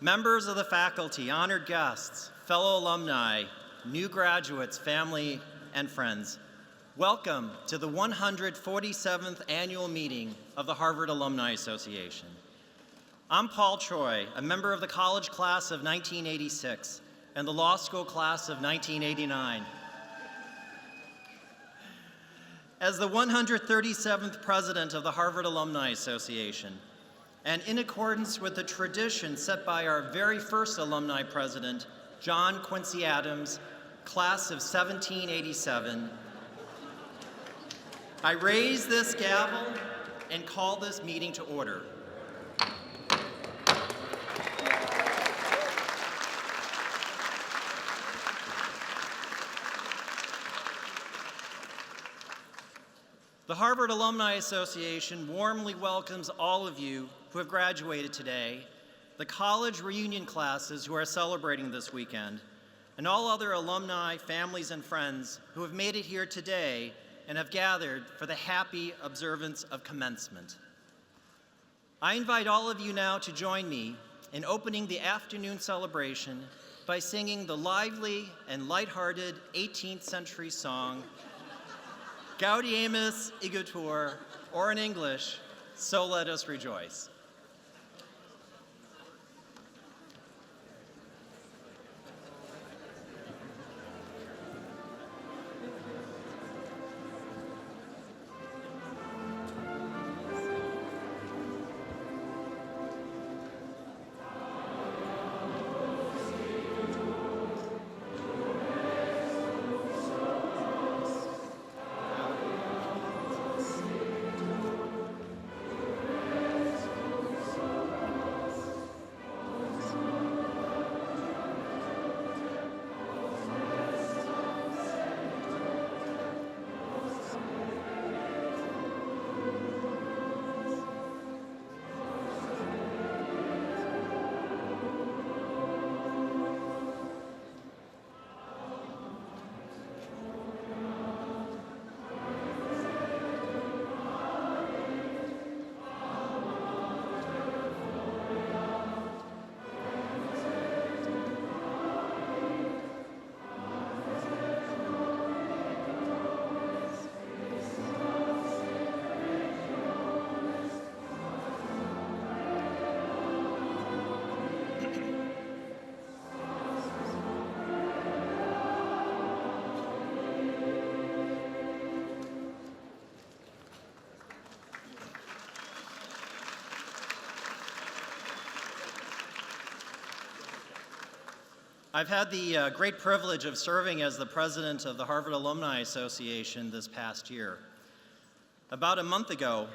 members of the faculty, honored guests, fellow alumni, new graduates, family, and friends, welcome to the 147th annual meeting of the Harvard Alumni Association. I'm Paul Choi, a member of the college class of 1986 and the law school class of 1989. As the 137th president of the Harvard Alumni Association, and in accordance with the tradition set by our very first alumni president, John Quincy Adams, class of 1787, I raise this gavel and call this meeting to order. The Harvard Alumni Association warmly welcomes all of you who have graduated today, the college reunion classes who are celebrating this weekend, and all other alumni, families, and friends who have made it here today and have gathered for the happy observance of commencement. I invite all of you now to join me in opening the afternoon celebration by singing the lively and lighthearted 18th century song, Gaudiemus Igitur, or in English, So Let Us Rejoice. I've had the great privilege of serving as the president of the Harvard Alumni Association this past year. About a month ago,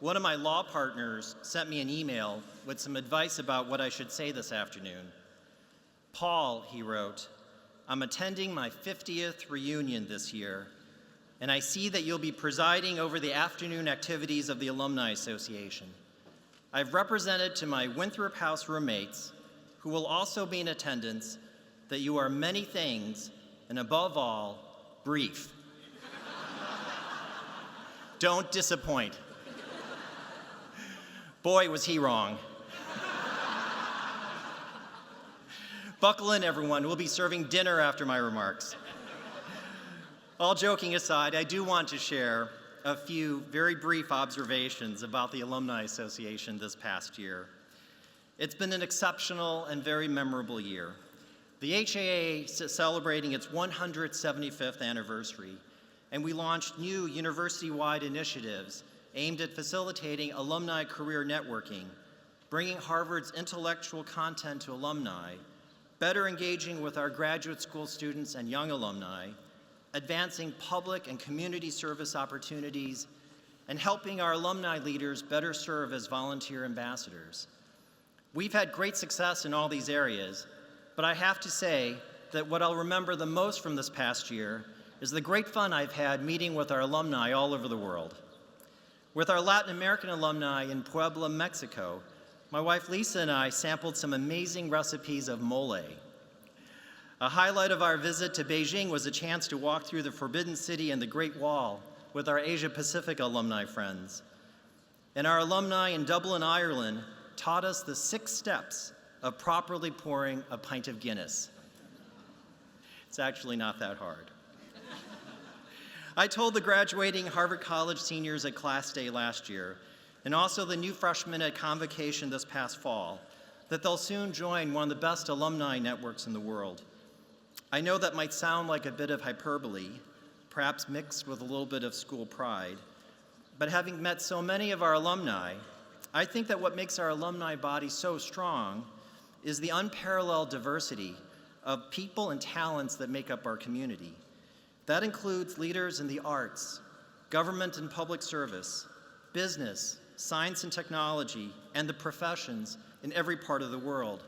one of my law partners sent me an email with some advice about what I should say this afternoon. Paul, he wrote, I'm attending my 50th reunion this year, and I see that you'll be presiding over the afternoon activities of the Alumni Association. I've represented to my Winthrop House roommates, who will also be in attendance, that you are many things, and above all, brief. Don't disappoint. Boy, was he wrong. Buckle in, everyone. We'll be serving dinner after my remarks. All joking aside, I do want to share a few very brief observations about the Alumni Association this past year. It's been an exceptional and very memorable year. The HAA is celebrating its 175th anniversary, and we launched new university-wide initiatives aimed at facilitating alumni career networking, bringing Harvard's intellectual content to alumni, better engaging with our graduate school students and young alumni, advancing public and community service opportunities, and helping our alumni leaders better serve as volunteer ambassadors. We've had great success in all these areas, but I have to say that what I'll remember the most from this past year is the great fun I've had meeting with our alumni all over the world. With our Latin American alumni in Puebla, Mexico, my wife Lisa and I sampled some amazing recipes of mole. A highlight of our visit to Beijing was a chance to walk through the Forbidden City and the Great Wall with our Asia Pacific alumni friends. And our alumni in Dublin, Ireland, taught us the 6 steps of properly pouring a pint of Guinness. It's actually not that hard. I told the graduating Harvard College seniors at Class Day last year, and also the new freshmen at Convocation this past fall, that they'll soon join one of the best alumni networks in the world. I know that might sound like a bit of hyperbole, perhaps mixed with a little bit of school pride, but having met so many of our alumni, I think that what makes our alumni body so strong is the unparalleled diversity of people and talents that make up our community. That includes leaders in the arts, government and public service, business, science and technology, and the professions in every part of the world.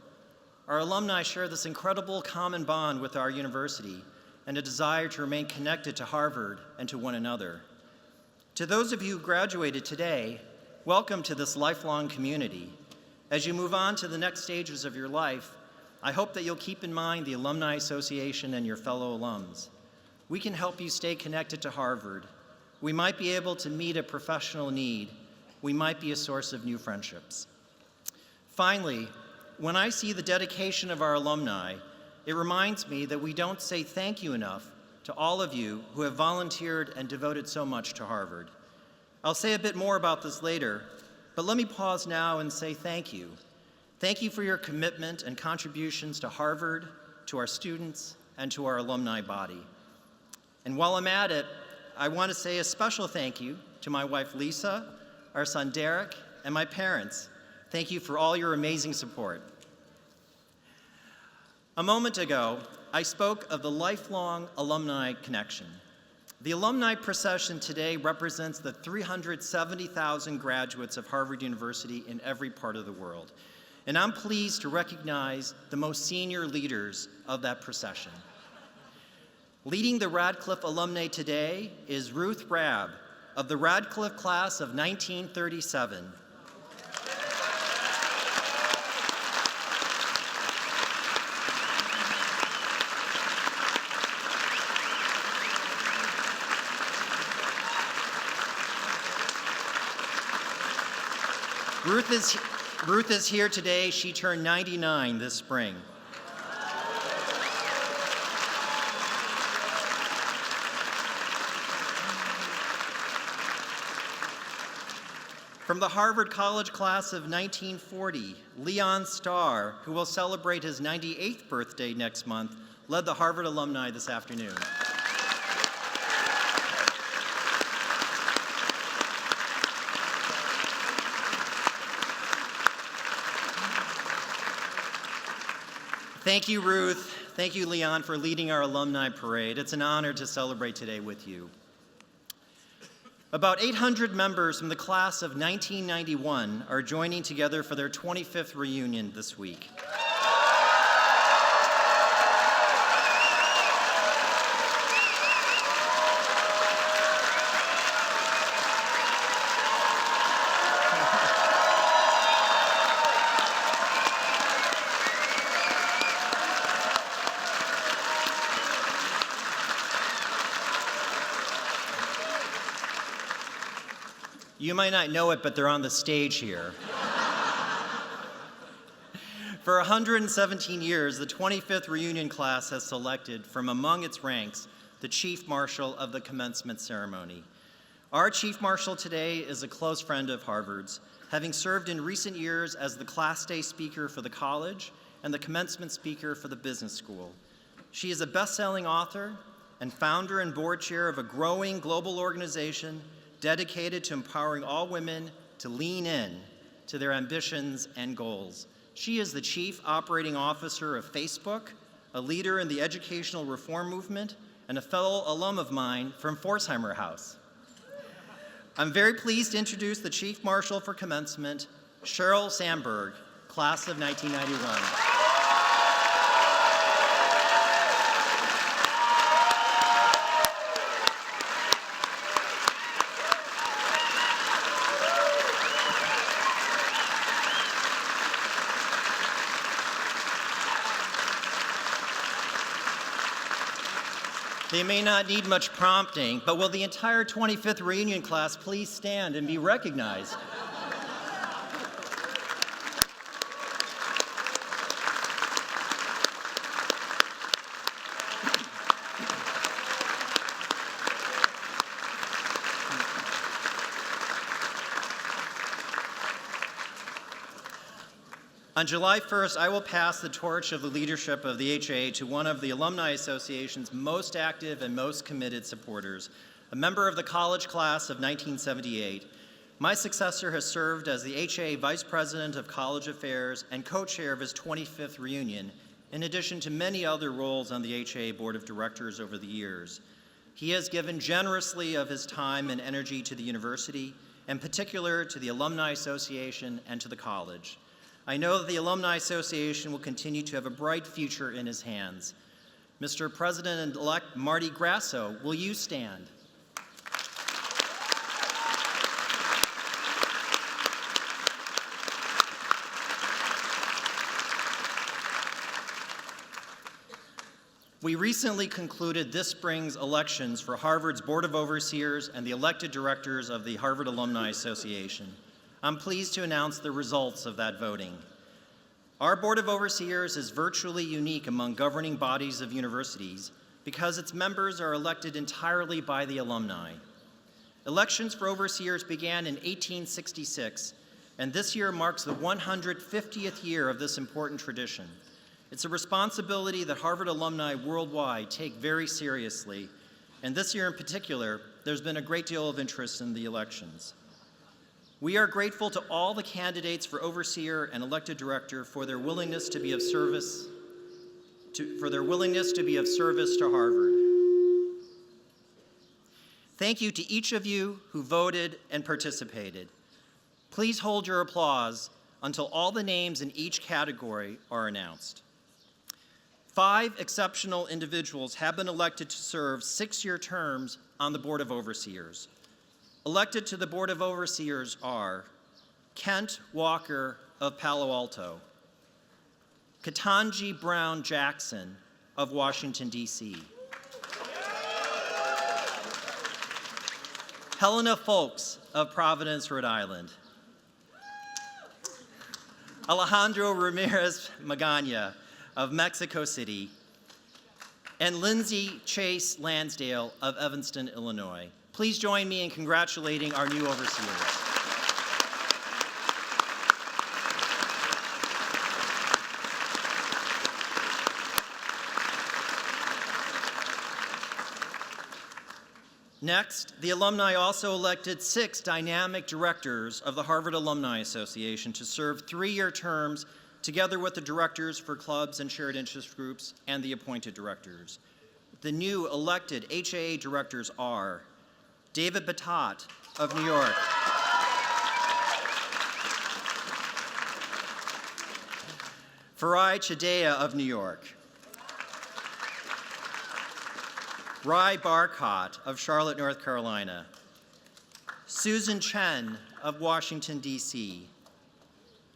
Our alumni share this incredible common bond with our university and a desire to remain connected to Harvard and to one another. To those of you who graduated today, welcome to this lifelong community. As you move on to the next stages of your life, I hope that you'll keep in mind the Alumni Association and your fellow alums. We can help you stay connected to Harvard. We might be able to meet a professional need. We might be a source of new friendships. Finally, when I see the dedication of our alumni, it reminds me that we don't say thank you enough to all of you who have volunteered and devoted so much to Harvard. I'll say a bit more about this later, but let me pause now and say thank you. Thank you for your commitment and contributions to Harvard, to our students, and to our alumni body. And while I'm at it, I want to say a special thank you to my wife Lisa, our son Derek, and my parents. Thank you for all your amazing support. A moment ago, I spoke of the lifelong alumni connection. The alumni procession today represents the 370,000 graduates of Harvard University in every part of the world. And I'm pleased to recognize the most senior leaders of that procession. Leading the Radcliffe alumni today is Ruth Rabb of the Radcliffe class of 1937. Ruth is here today. She turned 99 this spring. From the Harvard College class of 1940, Leon Starr, who will celebrate his 98th birthday next month, led the Harvard alumni this afternoon. Thank you, Ruth. Thank you, Leon, for leading our alumni parade. It's an honor to celebrate today with you. About 800 members from the class of 1991 are joining together for their 25th reunion this week. You might not know it, but they're on the stage here. For 117 years, the 25th reunion class has selected from among its ranks the Chief Marshal of the commencement ceremony. Our Chief Marshal today is a close friend of Harvard's, having served in recent years as the Class Day speaker for the college and the commencement speaker for the business school. She is a best-selling author and founder and board chair of a growing global organization dedicated to empowering all women to lean in to their ambitions and goals. She is the Chief Operating Officer of Facebook, a leader in the educational reform movement, and a fellow alum of mine from Forsheimer House. I'm very pleased to introduce the Chief Marshal for Commencement, Cheryl Sandberg, class of 1991. They may not need much prompting, but will the entire 25th reunion class please stand and be recognized? On July 1st, I will pass the torch of the leadership of the HA to one of the Alumni Association's most active and most committed supporters, a member of the college class of 1978. My successor has served as the HA Vice President of College Affairs and co-chair of his 25th reunion, in addition to many other roles on the HA Board of Directors over the years. He has given generously of his time and energy to the university, in particular to the Alumni Association and to the college. I know that the Alumni Association will continue to have a bright future in his hands. Mr. President-elect Marty Grasso, will you stand? We recently concluded this spring's elections for Harvard's Board of Overseers and the elected directors of the Harvard Alumni Association. I'm pleased to announce the results of that voting. Our Board of Overseers is virtually unique among governing bodies of universities because its members are elected entirely by the alumni. Elections for overseers began in 1866, and this year marks the 150th year of this important tradition. It's a responsibility that Harvard alumni worldwide take very seriously, and this year in particular, there's been a great deal of interest in the elections. We are grateful to all the candidates for overseer and elected director for their willingness to be of service to Harvard. Thank you to each of you who voted and participated. Please hold your applause until all the names in each category are announced. 5 exceptional individuals have been elected to serve 6-year terms on the Board of Overseers. Elected to the Board of Overseers are Kent Walker of Palo Alto, Ketanji Brown Jackson of Washington, D.C., Helena Folks of Providence, Rhode Island, Alejandro Ramirez Magana of Mexico City, and Lindsay Chase Lansdale of Evanston, Illinois. Please join me in congratulating our new overseers. Next, the alumni also elected 6 dynamic directors of the Harvard Alumni Association to serve 3-year terms together with the directors for clubs and shared interest groups and the appointed directors. The new elected HAA directors are David Batat of New York, Farai Chidea of New York, Rai Barkot of Charlotte, North Carolina, Susan Chen of Washington, D.C.,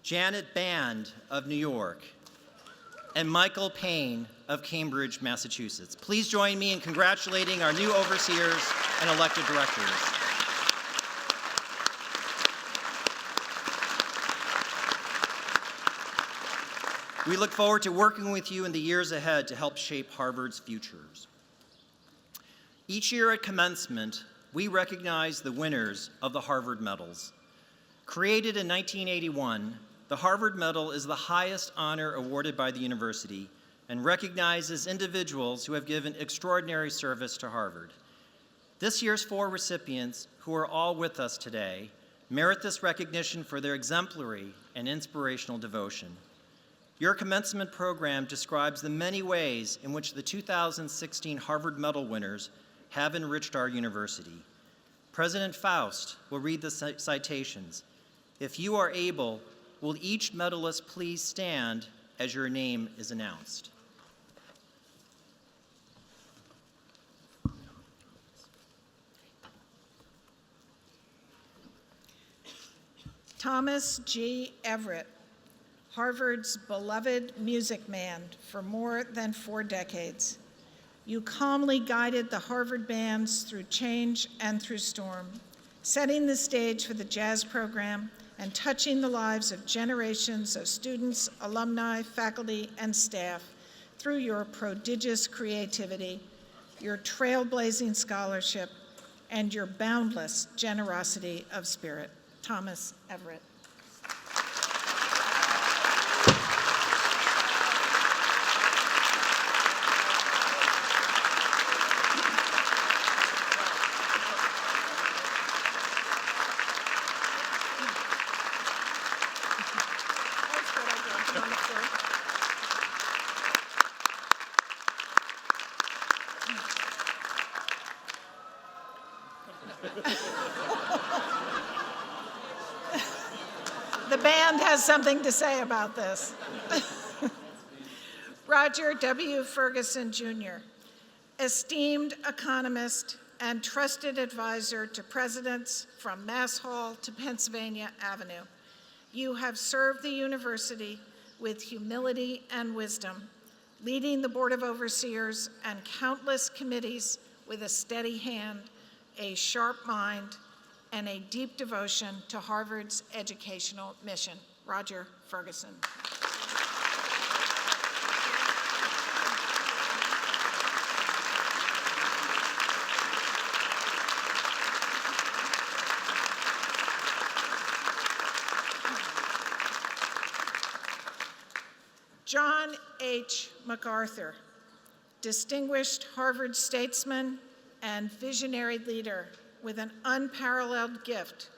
Janet Band of New York, and Michael Payne of Cambridge, Massachusetts. Please join me in congratulating our new overseers and elected directors. We look forward to working with you in the years ahead to help shape Harvard's futures. Each year at commencement, we recognize the winners of the Harvard Medals. Created in 1981, the Harvard Medal is the highest honor awarded by the university and recognizes individuals who have given extraordinary service to Harvard. This year's 4 recipients, who are all with us today, merit this recognition for their exemplary and inspirational devotion. Your commencement program describes the many ways in which the 2016 Harvard Medal winners have enriched our university. President Faust will read the citations. If you are able, will each medalist please stand as your name is announced? Thomas G. Everett, Harvard's beloved music man for more than 4 decades. You calmly guided the Harvard bands through change and through storm, setting the stage for the jazz program and touching the lives of generations of students, alumni, faculty, and staff through your prodigious creativity, your trailblazing scholarship, and your boundless generosity of spirit. Thomas Everett. The band has something to say about this. Roger W. Ferguson, Jr., esteemed economist and trusted advisor to presidents from Mass Hall to Pennsylvania Avenue. You have served the university with humility and wisdom, leading the Board of Overseers and countless committees with a steady hand, a sharp mind, and a deep devotion to Harvard's educational mission. Roger Ferguson. John H. MacArthur, distinguished Harvard statesman and visionary leader with an unparalleled gift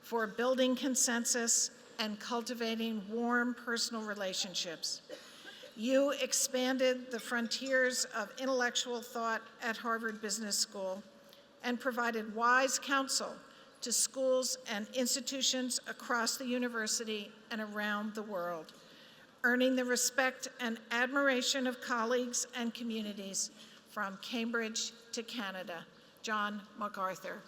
for building consensus and cultivating warm personal relationships. You expanded the frontiers of intellectual thought at Harvard Business School and provided wise counsel to schools and institutions across the university and around the world, earning the respect and admiration of colleagues and communities from Cambridge to Canada. John MacArthur.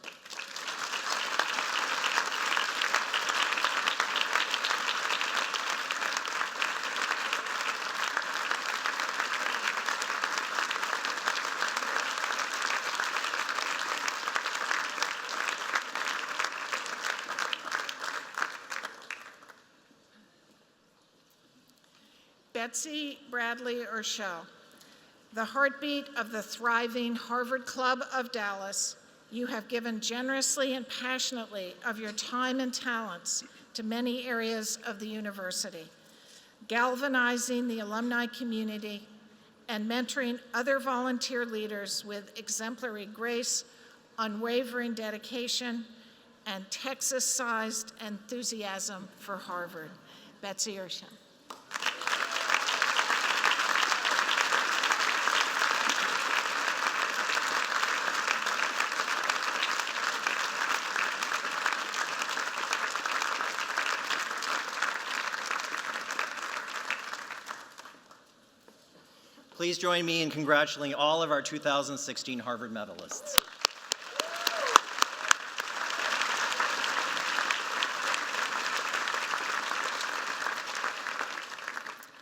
Betsy Bradley Urshel, the heartbeat of the thriving Harvard Club of Dallas, you have given generously and passionately of your time and talents to many areas of the university, galvanizing the alumni community and mentoring other volunteer leaders with exemplary grace, unwavering dedication, and Texas-sized enthusiasm for Harvard. Betsy Urshel. Please join me in congratulating all of our 2016 Harvard medalists.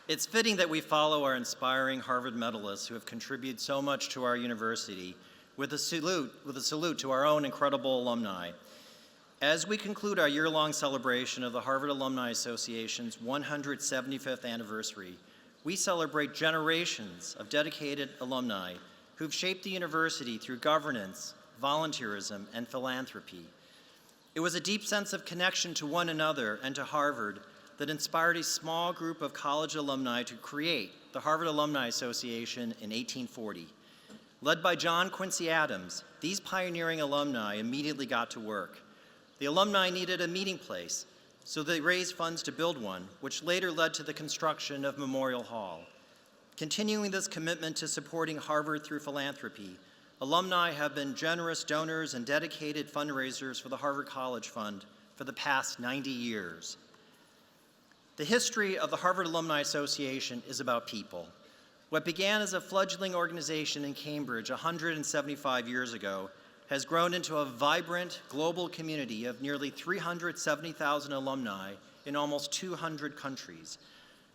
It's fitting that we follow our inspiring Harvard medalists who have contributed so much to our university with a salute to our own incredible alumni. As we conclude our year-long celebration of the Harvard Alumni Association's 175th anniversary, we celebrate generations of dedicated alumni who've shaped the university through governance, volunteerism, and philanthropy. It was a deep sense of connection to one another and to Harvard that inspired a small group of college alumni to create the Harvard Alumni Association in 1840. Led by John Quincy Adams, these pioneering alumni immediately got to work. The alumni needed a meeting place, so they raised funds to build one, which later led to the construction of Memorial Hall. Continuing this commitment to supporting Harvard through philanthropy, alumni have been generous donors and dedicated fundraisers for the Harvard College Fund for the past 90 years. The history of the Harvard Alumni Association is about people. What began as a fledgling organization in Cambridge 175 years ago has grown into a vibrant global community of nearly 370,000 alumni in almost 200 countries.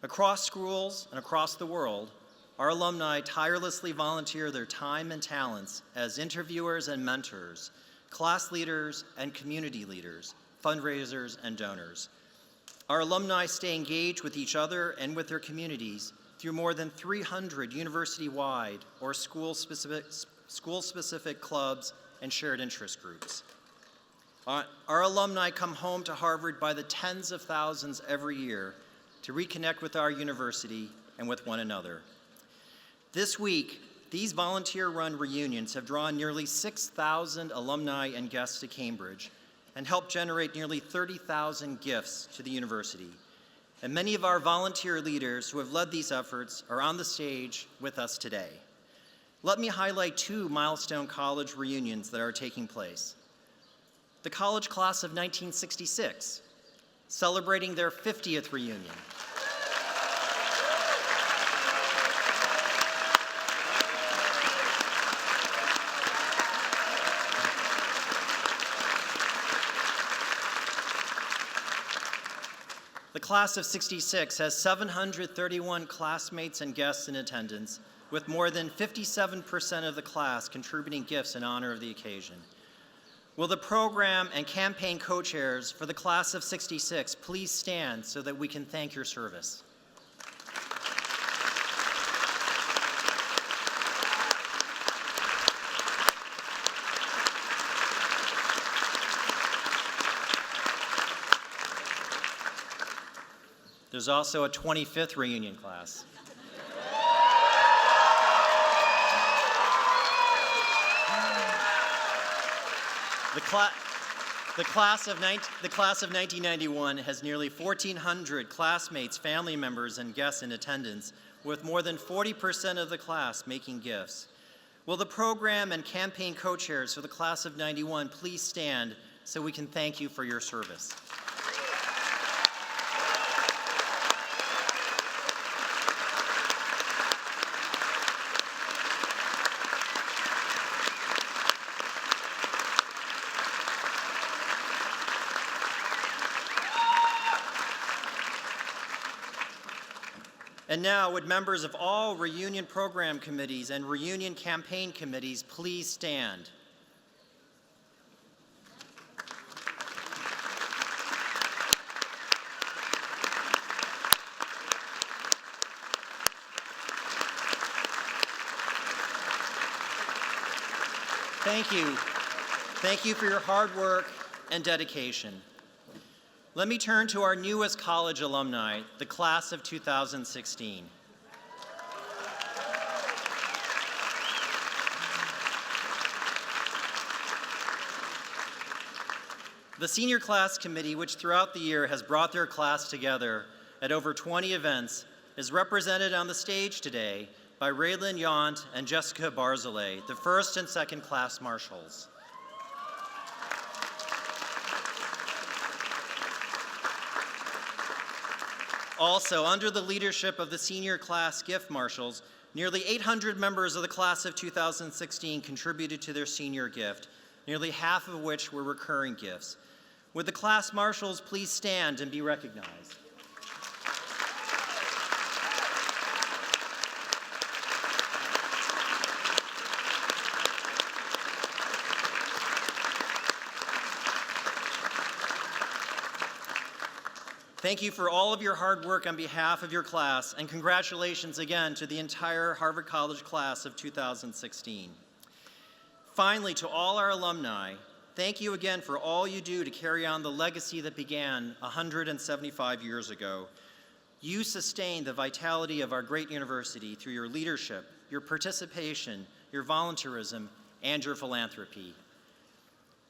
Across schools and across the world, our alumni tirelessly volunteer their time and talents as interviewers and mentors, class leaders and community leaders, fundraisers and donors. Our alumni stay engaged with each other and with their communities through more than 300 university-wide or school-specific clubs and shared interest groups. Our alumni come home to Harvard by the tens of thousands every year to reconnect with our university and with one another. This week, these volunteer-run reunions have drawn nearly 6,000 alumni and guests to Cambridge and helped generate nearly 30,000 gifts to the university. And many of our volunteer leaders who have led these efforts are on the stage with us today. Let me highlight two milestone college reunions that are taking place. The college class of 1966, celebrating their 50th reunion. The class of '66 has 731 classmates and guests in attendance, with more than 57% of the class contributing gifts in honor of the occasion. Will the program and campaign co-chairs for the class of '66 please stand so that we can thank your service? There's also a 25th reunion class. The class of 1991 has nearly 1,400 classmates, family members, and guests in attendance, with more than 40% of the class making gifts. Will the program and campaign co-chairs for the class of '91 please stand so we can thank you for your service? And now, would members of all reunion program committees and reunion campaign committees please stand? Thank you. Thank you for your hard work and dedication. Let me turn to our newest college alumni, the class of 2016. The senior class committee, which throughout the year has brought their class together at over 20 events, is represented on the stage today by Raylan Yount and Jessica Barzilay, the first and second class marshals. Also, under the leadership of the senior class gift marshals, Nearly 800 members of the class of 2016 contributed to their senior gift, nearly half of which were recurring gifts. Would the class marshals please stand and be recognized? Thank you for all of your hard work on behalf of your class, and congratulations again to the entire Harvard College class of 2016. Finally, to all our alumni, thank you again for all you do to carry on the legacy that began 175 years ago. You sustain the vitality of our great university through your leadership, your participation, your volunteerism, and your philanthropy.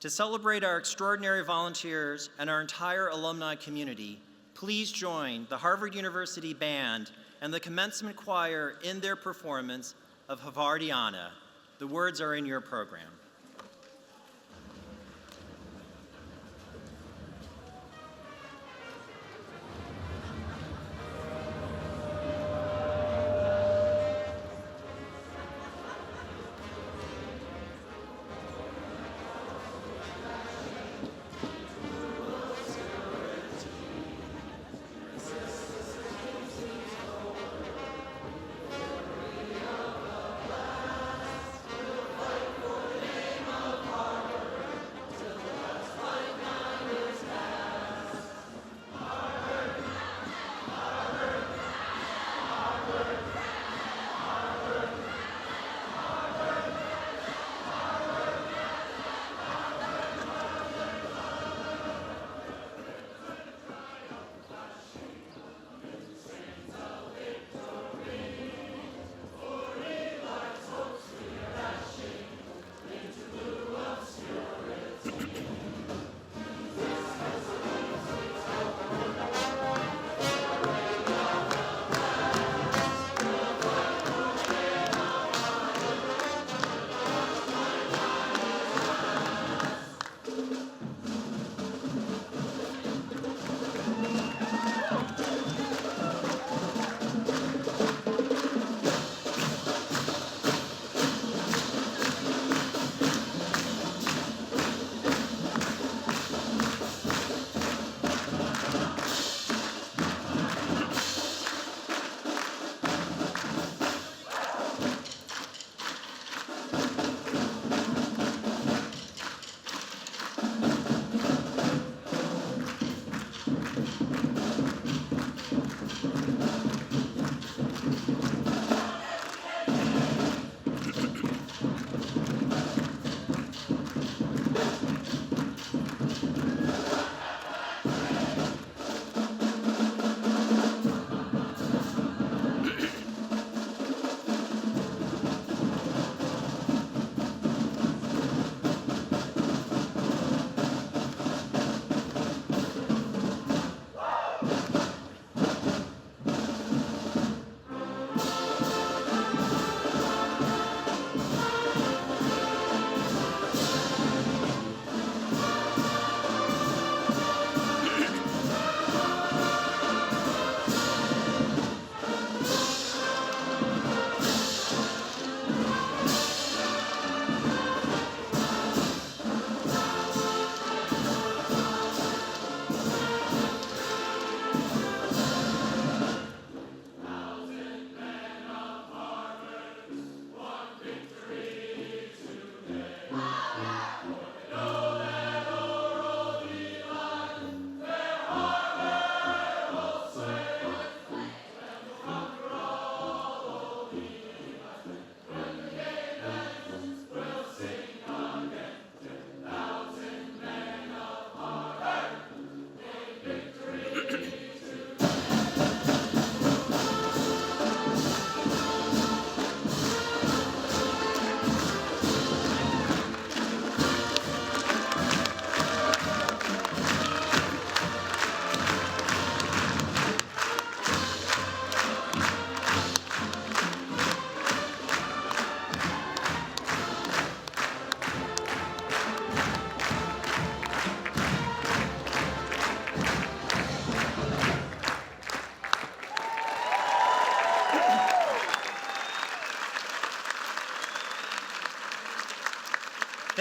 To celebrate our extraordinary volunteers and our entire alumni community, please join the Harvard University Band and the Commencement Choir in their performance of Havardiana. The words are in your program.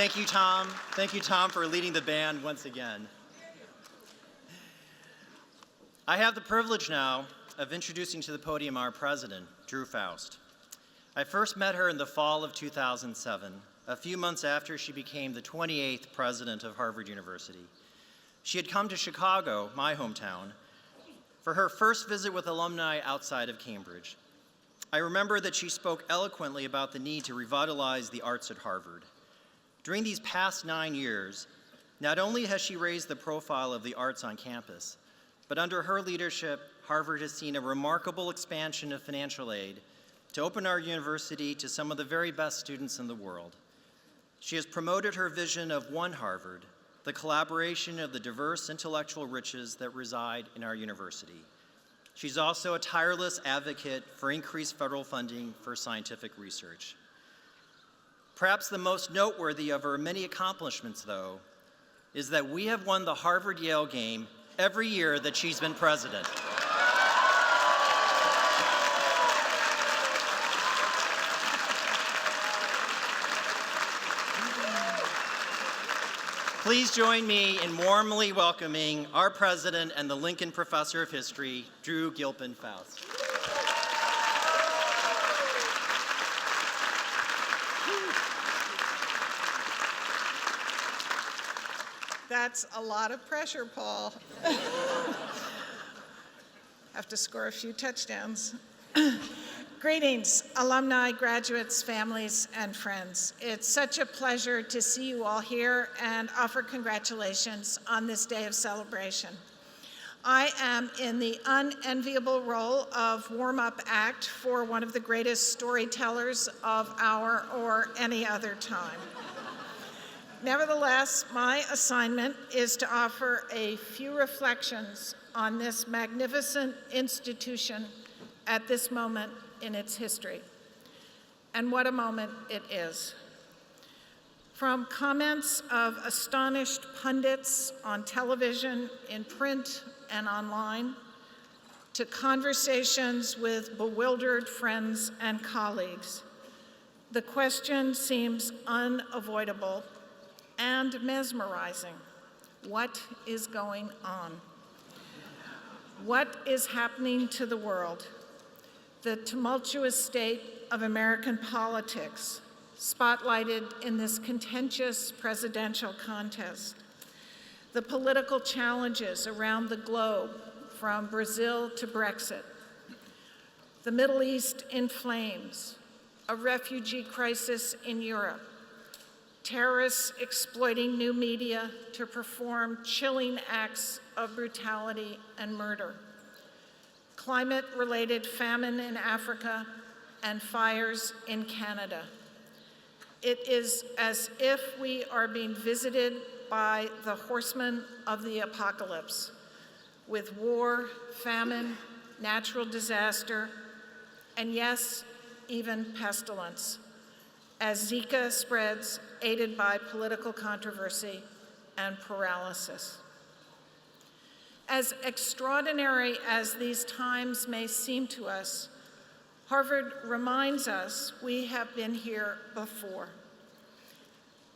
Thank you, Tom. Thank you, Tom, for leading the band once again. I have the privilege now of introducing to the podium our president, Drew Faust. I first met her in the fall of 2007, a few months after she became the 28th president of Harvard University. She had come to Chicago, my hometown, for her first visit with alumni outside of Cambridge. I remember that she spoke eloquently about the need to revitalize the arts at Harvard. During these past 9 years, not only has she raised the profile of the arts on campus, but under her leadership, Harvard has seen a remarkable expansion of financial aid to open our university to some of the very best students in the world. She has promoted her vision of One Harvard, the collaboration of the diverse intellectual riches that reside in our university. She's also a tireless advocate for increased federal funding for scientific research. Perhaps the most noteworthy of her many accomplishments, though, is that we have won the Harvard-Yale game every year that she's been president. Please join me in warmly welcoming our president and the Lincoln Professor of History, Drew Gilpin Faust. That's a lot of pressure, Paul. Have to score a few touchdowns. Greetings, alumni, graduates, families, and friends. It's such a pleasure to see you all here and offer congratulations on this day of celebration. I am in the unenviable role of warm-up act for one of the greatest storytellers of our or any other time. Nevertheless, my assignment is to offer a few reflections on this magnificent institution at this moment in its history. And what a moment it is. From comments of astonished pundits on television, in print, and online, to conversations with bewildered friends and colleagues, the question seems unavoidable and mesmerizing. What is going on? What is happening to the world? The tumultuous state of American politics, spotlighted in this contentious presidential contest. The political challenges around the globe, from Brazil to Brexit. The Middle East in flames, a refugee crisis in Europe, terrorists exploiting new media to perform chilling acts of brutality and murder, climate-related famine in Africa, and fires in Canada. It is as if we are being visited by the horsemen of the apocalypse, with war, famine, natural disaster, and yes, even pestilence, as Zika spreads, aided by political controversy and paralysis. As extraordinary as these times may seem to us, Harvard reminds us we have been here before.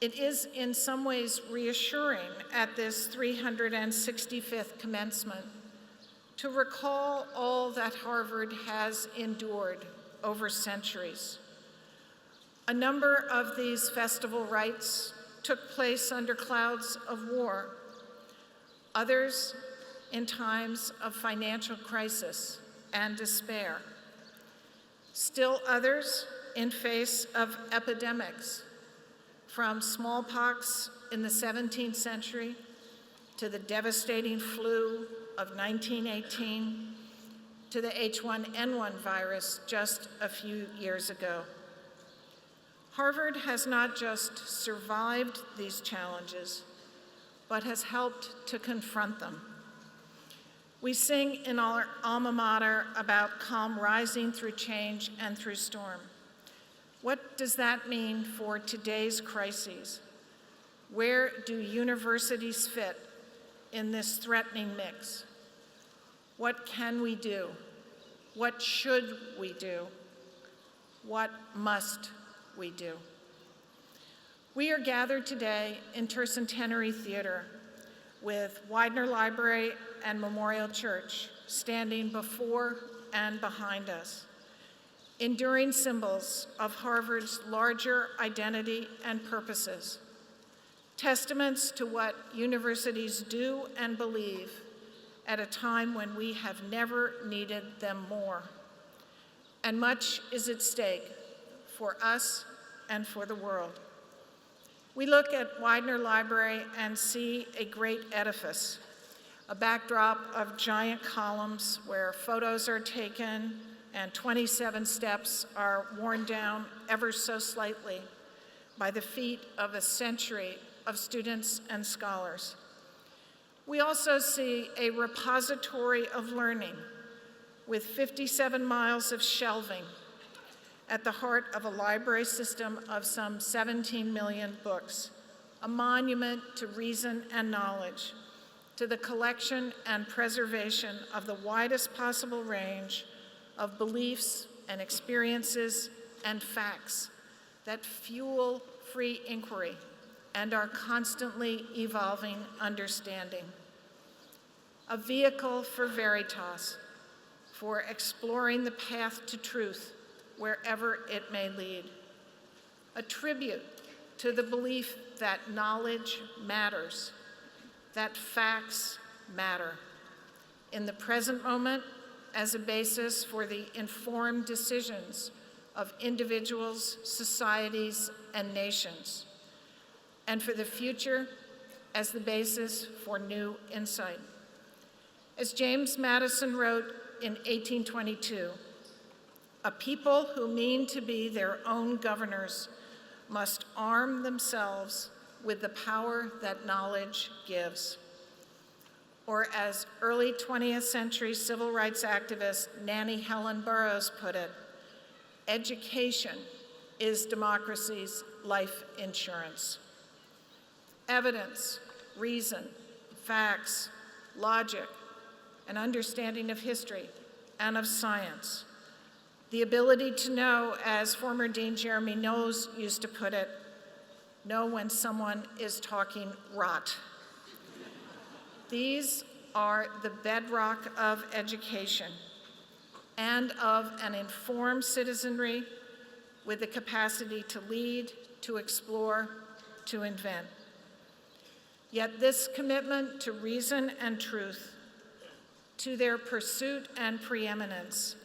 It is in some ways reassuring at this 365th commencement to recall all that Harvard has endured over centuries. A number of these festival rites took place under clouds of war, others in times of financial crisis and despair, still others in face of epidemics, from smallpox in the 17th century to the devastating flu of 1918 to the H1N1 virus just a few years ago. Harvard has not just survived these challenges, but has helped to confront them. We sing in our alma mater about calm rising through change and through storm. What does that mean for today's crises? Where do universities fit in this threatening mix? What can we do? What should we do? What must we do? We are gathered today in Tercentenary Theater with Widener Library and Memorial Church standing before and behind us, enduring symbols of Harvard's larger identity and purposes, testaments to what universities do and believe at a time when we have never needed them more. And much is at stake for us and for the world. We look at Widener Library and see a great edifice, a backdrop of giant columns where photos are taken and 27 steps are worn down ever so slightly by the feet of a century of students and scholars. We also see a repository of learning with 57 miles of shelving at the heart of a library system of some 17 million books, a monument to reason and knowledge, to the collection and preservation of the widest possible range of beliefs and experiences and facts that fuel free inquiry and our constantly evolving understanding. A vehicle for veritas, for exploring the path to truth wherever it may lead. A tribute to the belief that knowledge matters, that facts matter, in the present moment as a basis for the informed decisions of individuals, societies, and nations, and for the future as the basis for new insight. As James Madison wrote in 1822, a people who mean to be their own governors must arm themselves with the power that knowledge gives. Or as early 20th century civil rights activist Nannie Helen Burroughs put it, education is democracy's life insurance. Evidence, reason, facts, logic, an understanding of history and of science. The ability to know, as former Dean Jeremy Knowles used to put it, know when someone is talking rot. These are the bedrock of education and of an informed citizenry with the capacity to lead, to explore, to invent. Yet this commitment to reason and truth, to their pursuit and preeminence,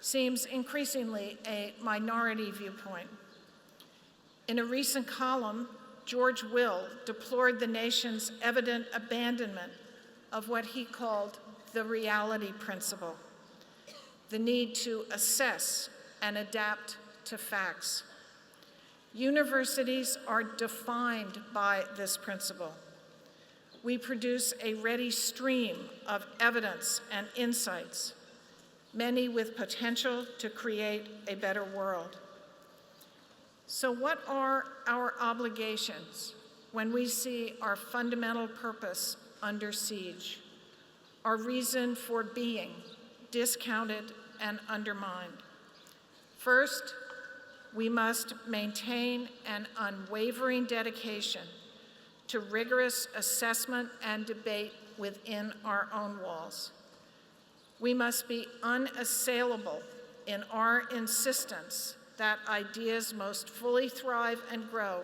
seems increasingly a minority viewpoint. In a recent column, George Will deplored the nation's evident abandonment of what he called the reality principle, the need to assess and adapt to facts. Universities are defined by this principle. We produce a ready stream of evidence and insights, many with potential to create a better world. So what are our obligations when we see our fundamental purpose under siege, our reason for being discounted and undermined? First, we must maintain an unwavering dedication to rigorous assessment and debate within our own walls. We must be unassailable in our insistence that ideas most fully thrive and grow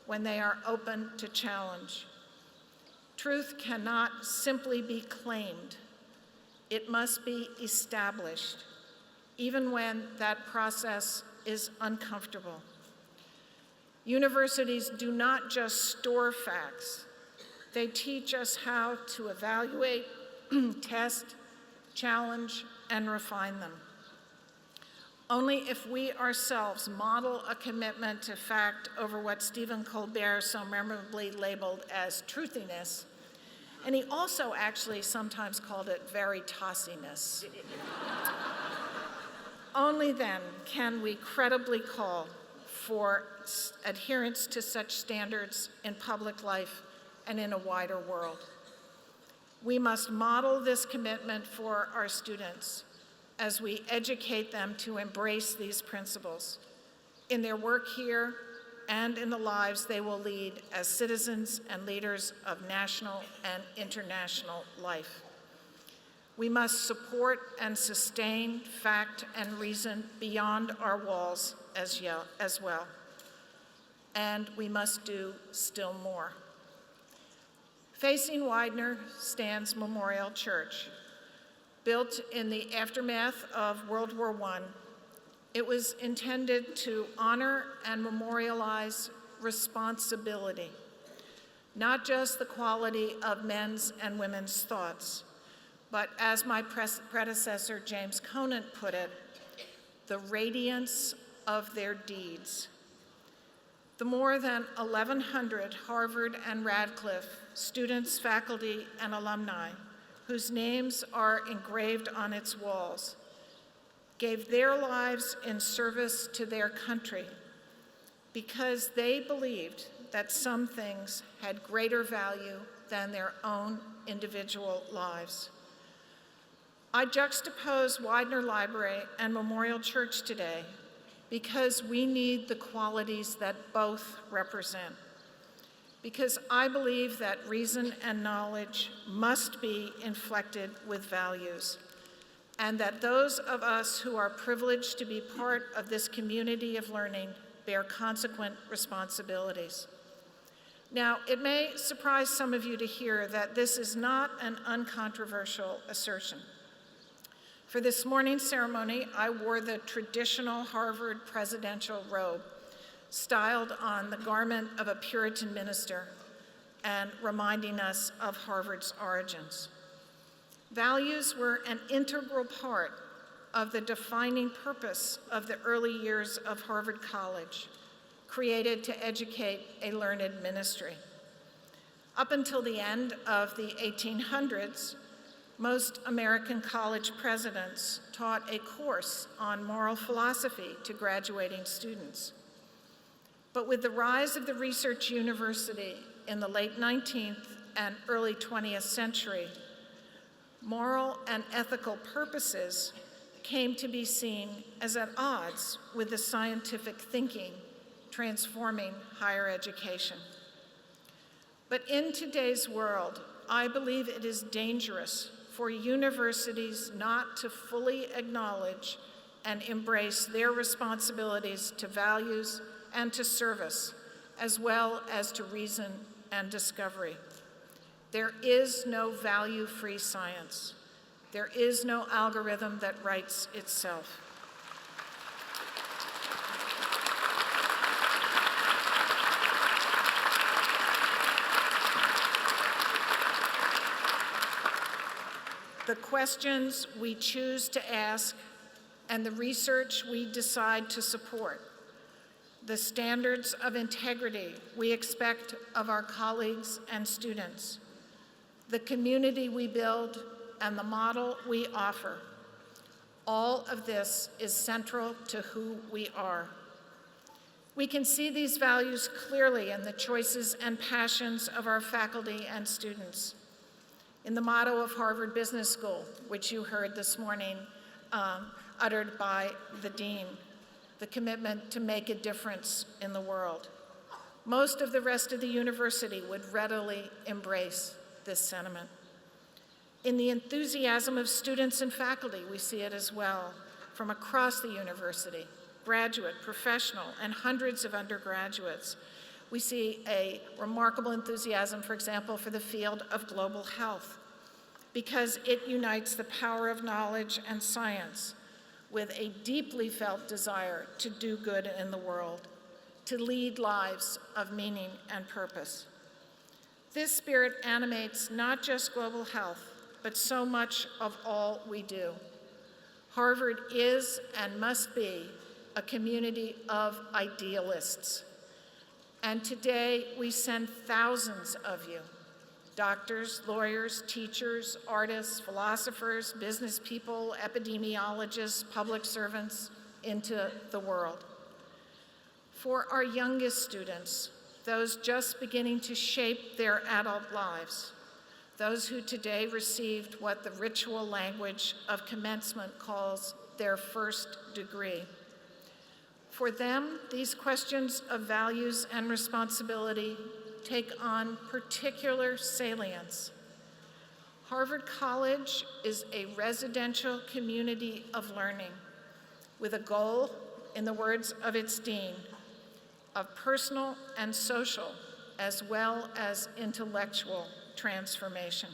when they are open to challenge. Truth cannot simply be claimed. It must be established, even when that process is uncomfortable. Universities do not just store facts. They teach us how to evaluate, test, challenge, and refine them. Only if we ourselves model a commitment to fact over what Stephen Colbert so memorably labeled as truthiness, and he also actually sometimes called it veritasiness. Only then can we credibly call for adherence to such standards in public life and in a wider world. We must model this commitment for our students as we educate them to embrace these principles in their work here and in the lives they will lead as citizens and leaders of national and international life. We must support and sustain fact and reason beyond our walls as well. And we must do still more. Facing Widener stands Memorial Church. Built in the aftermath of World War I, it was intended to honor and memorialize responsibility, not just the quality of men's and women's thoughts, but as my predecessor James Conant put it, the radiance of their deeds. The more than 1,100 Harvard and Radcliffe students, faculty, and alumni whose names are engraved on its walls gave their lives in service to their country because they believed that some things had greater value than their own individual lives. I juxtapose Widener Library and Memorial Church today because we need the qualities that both represent. Because I believe that reason and knowledge must be inflected with values, and that those of us who are privileged to be part of this community of learning bear consequent responsibilities. Now, it may surprise some of you to hear that this is not an uncontroversial assertion. For this morning's ceremony, I wore the traditional Harvard presidential robe, styled on the garment of a Puritan minister and reminding us of Harvard's origins. Values were an integral part of the defining purpose of the early years of Harvard College, created to educate a learned ministry. Up until the end of the 1800s, most American college presidents taught a course on moral philosophy to graduating students. But with the rise of the research university in the late 19th and early 20th century, moral and ethical purposes came to be seen as at odds with the scientific thinking transforming higher education. But in today's world, I believe it is dangerous for universities not to fully acknowledge and embrace their responsibilities to values and to service, as well as to reason and discovery. There is no value-free science. There is no algorithm that writes itself. The questions we choose to ask and the research we decide to support, the standards of integrity we expect of our colleagues and students, the community we build, and the model we offer, all of this is central to who we are. We can see these values clearly in the choices and passions of our faculty and students. In the motto of Harvard Business School, which you heard this morning uttered by the dean, the commitment to make a difference in the world. Most of the rest of the university would readily embrace this sentiment. In the enthusiasm of students and faculty, we see it as well from across the university, graduate, professional, and hundreds of undergraduates. We see a remarkable enthusiasm, for example, for the field of global health, because it unites the power of knowledge and science with a deeply felt desire to do good in the world, to lead lives of meaning and purpose. This spirit animates not just global health, but so much of all we do. Harvard is and must be a community of idealists. And today, we send thousands of you, doctors, lawyers, teachers, artists, philosophers, business people, epidemiologists, public servants, into the world. For our youngest students, those just beginning to shape their adult lives, those who today received what the ritual language of commencement calls their first degree. For them, these questions of values and responsibility take on particular salience. Harvard College is a residential community of learning with a goal, in the words of its dean, of personal and social as well as intellectual transformation.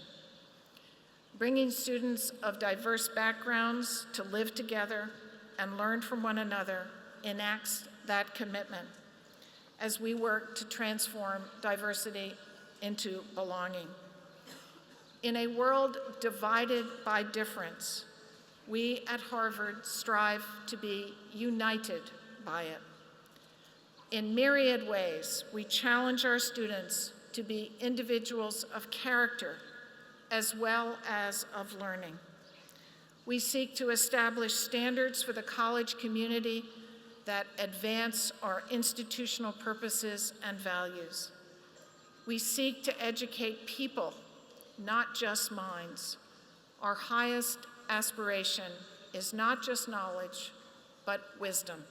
Bringing students of diverse backgrounds to live together and learn from one another enacts that commitment as we work to transform diversity into belonging. In a world divided by difference, we at Harvard strive to be united by it. In myriad ways, we challenge our students to be individuals of character as well as of learning. We seek to establish standards for the college community that advance our institutional purposes and values. We seek to educate people, not just minds. Our highest aspiration is not just knowledge, but wisdom.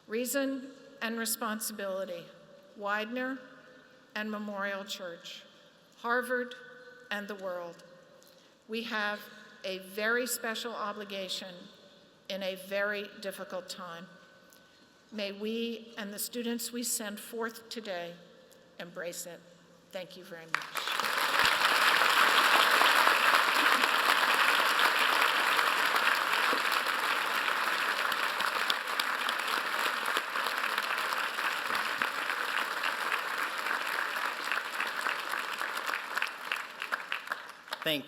Reason and responsibility, Widener and Memorial Church, Harvard and the world. We have a very special obligation in a very difficult time. May we and the students we send forth today embrace it. Thank you very much.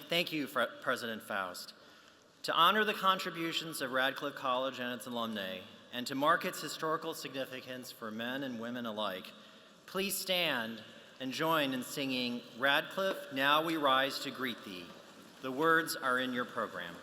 Thank you, President Faust. To honor the contributions of Radcliffe College and its alumni, and to mark its historical significance for men and women alike, please stand and join in singing "Radcliffe, Now We Rise to Greet Thee." The words are in your program.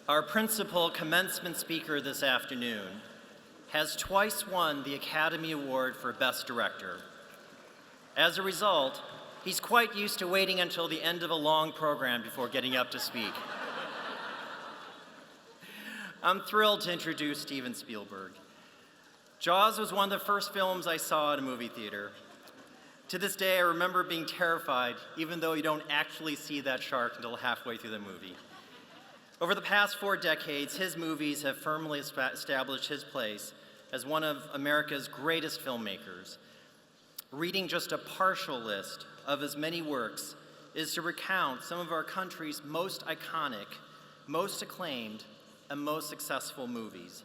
Our principal commencement speaker this afternoon has twice won the Academy Award for Best Director. As a result, he's quite used to waiting until the end of a long program before getting up to speak. I'm thrilled to introduce Steven Spielberg. Jaws was one of the first films I saw at a movie theater. To this day, I remember being terrified, even though you don't actually see that shark until halfway through the movie. Over the past 4 decades, his movies have firmly established his place as one of America's greatest filmmakers. Reading just a partial list of his many works is to recount some of our country's most iconic, most acclaimed, and most successful movies.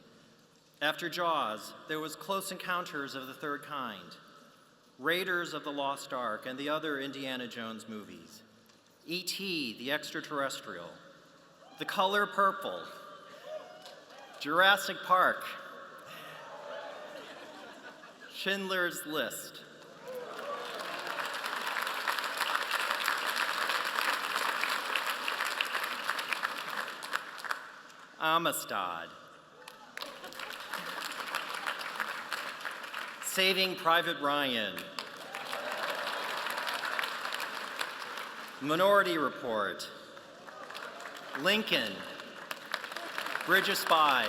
After Jaws, there was Close Encounters of the Third Kind, Raiders of the Lost Ark, and the other Indiana Jones movies, E.T. the Extraterrestrial, The Color Purple, Jurassic Park, Schindler's List, Amistad, Saving Private Ryan, Minority Report, Lincoln, Bridge of Spies.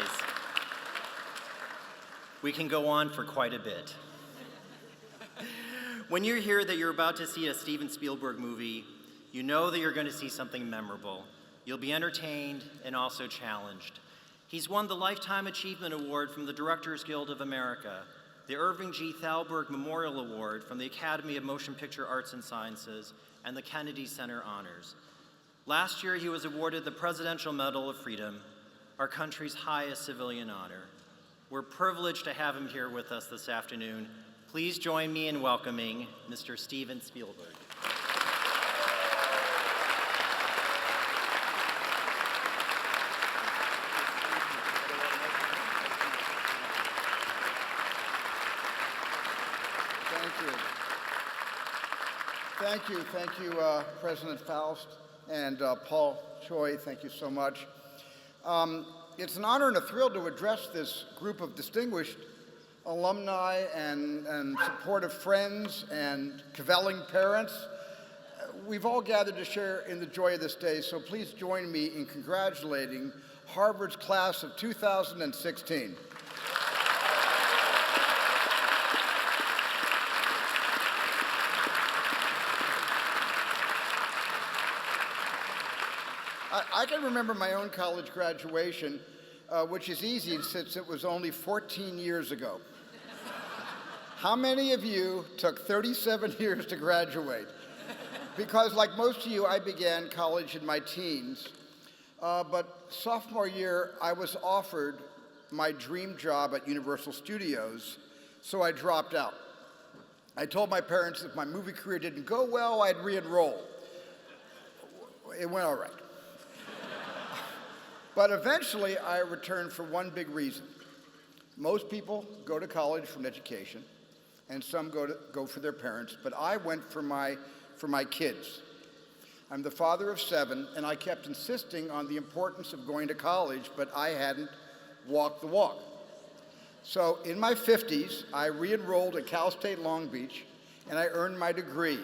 We can go on for quite a bit. When you hear that you're about to see a Steven Spielberg movie, you know that you're going to see something memorable. You'll be entertained and also challenged. He's won the Lifetime Achievement Award from the Directors Guild of America, the Irving G. Thalberg Memorial Award from the Academy of Motion Picture Arts and Sciences, and the Kennedy Center Honors. Last year, he was awarded the Presidential Medal of Freedom, our country's highest civilian honor. We're privileged to have him here with us this afternoon. Please join me in welcoming Mr. Steven Spielberg. Thank you, President Faust and Paul Choi, thank you so much. It's an honor and a thrill to address this group of distinguished alumni and supportive friends and cavelling parents. We've all gathered to share in the joy of this day, so please join me in congratulating Harvard's class of 2016. I can remember my own college graduation, which is easy since it was only 14 years ago. How many of you took 37 years to graduate? Because like most of you, I began college in my teens, but sophomore year, I was offered my dream job at Universal Studios, so I dropped out. I told my parents if my movie career didn't go well, I'd re-enroll. It went all right. But eventually, I returned for one big reason. Most people go to college for an education, and some go for their parents, but I went for my kids. I'm the father of 7, and I kept insisting on the importance of going to college, but I hadn't walked the walk. So in my 50s, I re-enrolled at Cal State Long Beach, and I earned my degree.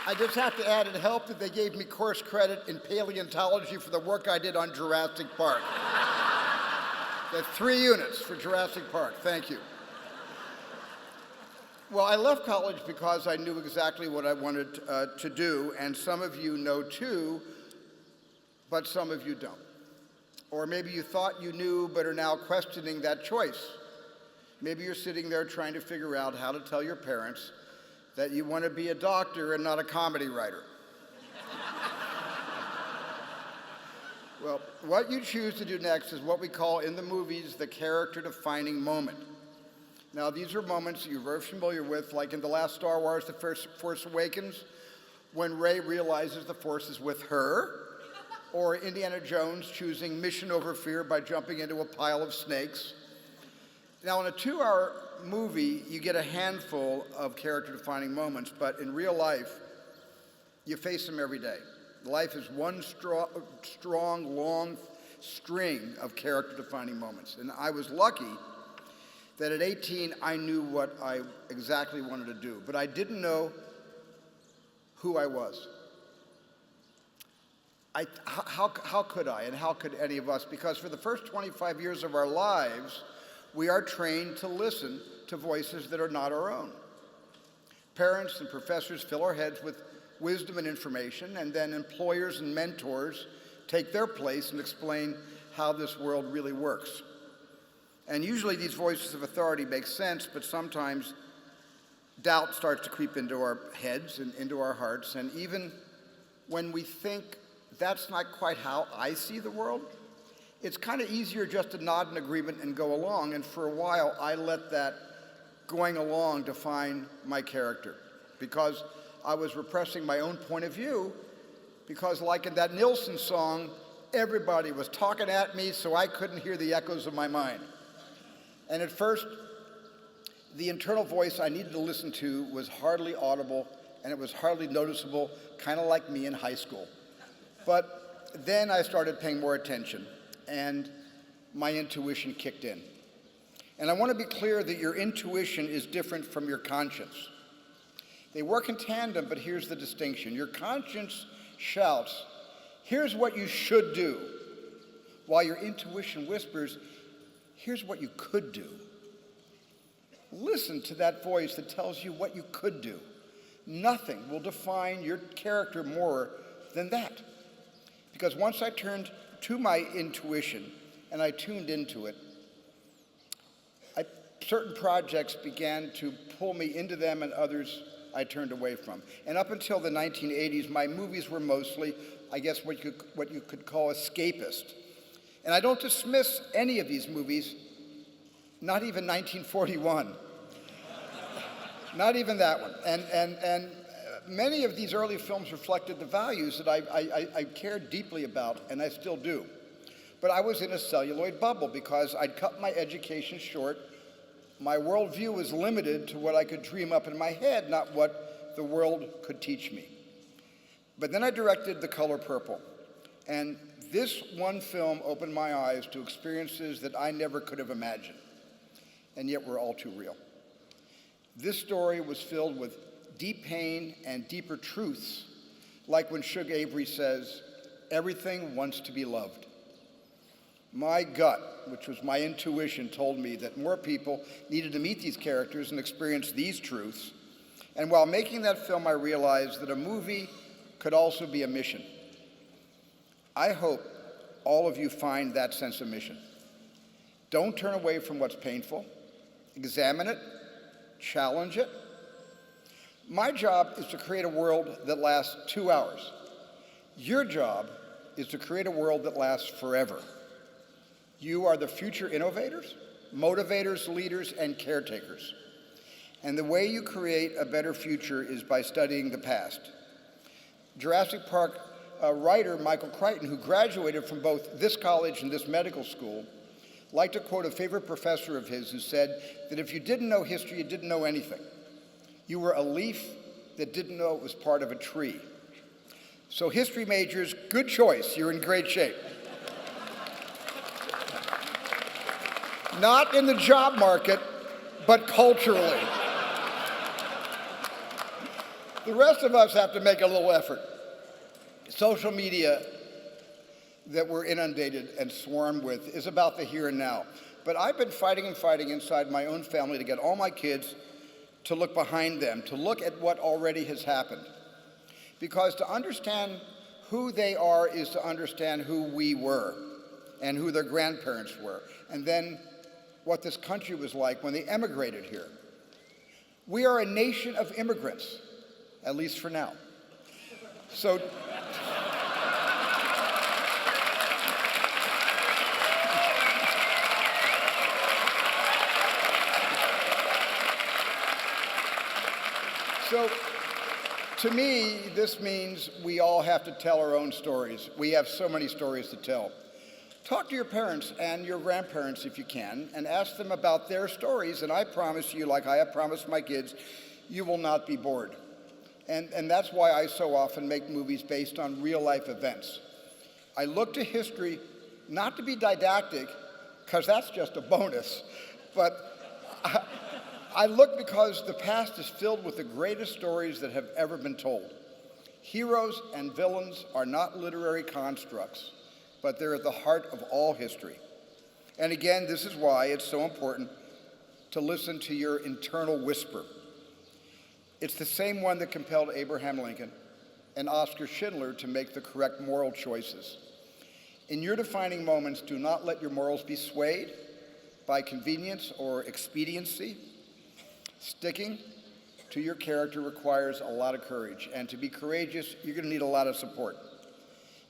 I just have to add, it helped that they gave me course credit in paleontology for the work I did on Jurassic Park. That's 3 units for Jurassic Park, thank you. Well, I left college because I knew exactly what I wanted to do, and some of you know too, but some of you don't. Or maybe you thought you knew, but are now questioning that choice. Maybe you're sitting there trying to figure out how to tell your parents that you want to be a doctor and not a comedy writer. Well, what you choose to do next is what we call in the movies the character-defining moment. Now, these are moments you're very familiar with, like in the last Star Wars, The Force Awakens, when Rey realizes the Force is with her, or Indiana Jones choosing mission over fear by jumping into a pile of snakes. Now, in a 2-hour movie, you get a handful of character-defining moments, but in real life, you face them every day. Life is one strong, long string of character-defining moments. And I was lucky that at 18, I knew what I exactly wanted to do, but I didn't know who I was. How could I, and how could any of us? Because for the first 25 years of our lives, we are trained to listen to voices that are not our own. Parents and professors fill our heads with wisdom and information, and then employers and mentors take their place and explain how this world really works. And usually these voices of authority make sense, but sometimes doubt starts to creep into our heads and into our hearts, and even when we think that's not quite how I see the world, it's kind of easier just to nod in agreement and go along, and for a while I let that going along define my character because I was repressing my own point of view because like in that Nilsson song, everybody was talking at me so I couldn't hear the echoes of my mind. And at first, the internal voice I needed to listen to was hardly audible and it was hardly noticeable, kind of like me in high school. But then I started paying more attention, and my intuition kicked in. And I want to be clear that your intuition is different from your conscience. They work in tandem, but here's the distinction. Your conscience shouts, here's what you should do, while your intuition whispers, here's what you could do. Listen to that voice that tells you what you could do. Nothing will define your character more than that. Because once I turned to my intuition and I tuned into it, certain projects began to pull me into them and others I turned away from. And up until the 1980s, my movies were mostly, I guess, what you could call escapist. And I don't dismiss any of these movies, not even 1941. Not even that one. And many of these early films reflected the values that I cared deeply about, and I still do. But I was in a celluloid bubble because I'd cut my education short. My worldview was limited to what I could dream up in my head, not what the world could teach me. But then I directed The Color Purple, and this one film opened my eyes to experiences that I never could have imagined, and yet were all too real. This story was filled with deep pain and deeper truths, like when Shug Avery says, everything wants to be loved. My gut, which was my intuition, told me that more people needed to meet these characters and experience these truths. And while making that film, I realized that a movie could also be a mission. I hope all of you find that sense of mission. Don't turn away from what's painful. Examine it, challenge it. My job is to create a world that lasts 2 hours. Your job is to create a world that lasts forever. You are the future innovators, motivators, leaders, and caretakers. And the way you create a better future is by studying the past. Jurassic Park writer Michael Crichton, who graduated from both this college and this medical school, liked to quote a favorite professor of his who said that if you didn't know history, you didn't know anything. You were a leaf that didn't know it was part of a tree. So history majors, good choice. You're in great shape. Not in the job market, but culturally. The rest of us have to make a little effort. Social media that we're inundated and swarmed with is about the here and now. But I've been fighting and fighting inside my own family to get all my kids to look behind them, to look at what already has happened. Because to understand who they are is to understand who we were and who their grandparents were, and then what this country was like when they emigrated here. We are a nation of immigrants, at least for now. So, to me, this means we all have to tell our own stories. We have so many stories to tell. Talk to your parents and your grandparents if you can, and ask them about their stories, and I promise you, like I have promised my kids, you will not be bored. And that's why I so often make movies based on real-life events. I look to history not to be didactic, because that's just a bonus, but I look because the past is filled with the greatest stories that have ever been told. Heroes and villains are not literary constructs, but they're at the heart of all history. And again, this is why it's so important to listen to your internal whisper. It's the same one that compelled Abraham Lincoln and Oskar Schindler to make the correct moral choices. In your defining moments, do not let your morals be swayed by convenience or expediency. Sticking to your character requires a lot of courage, and to be courageous, you're going to need a lot of support.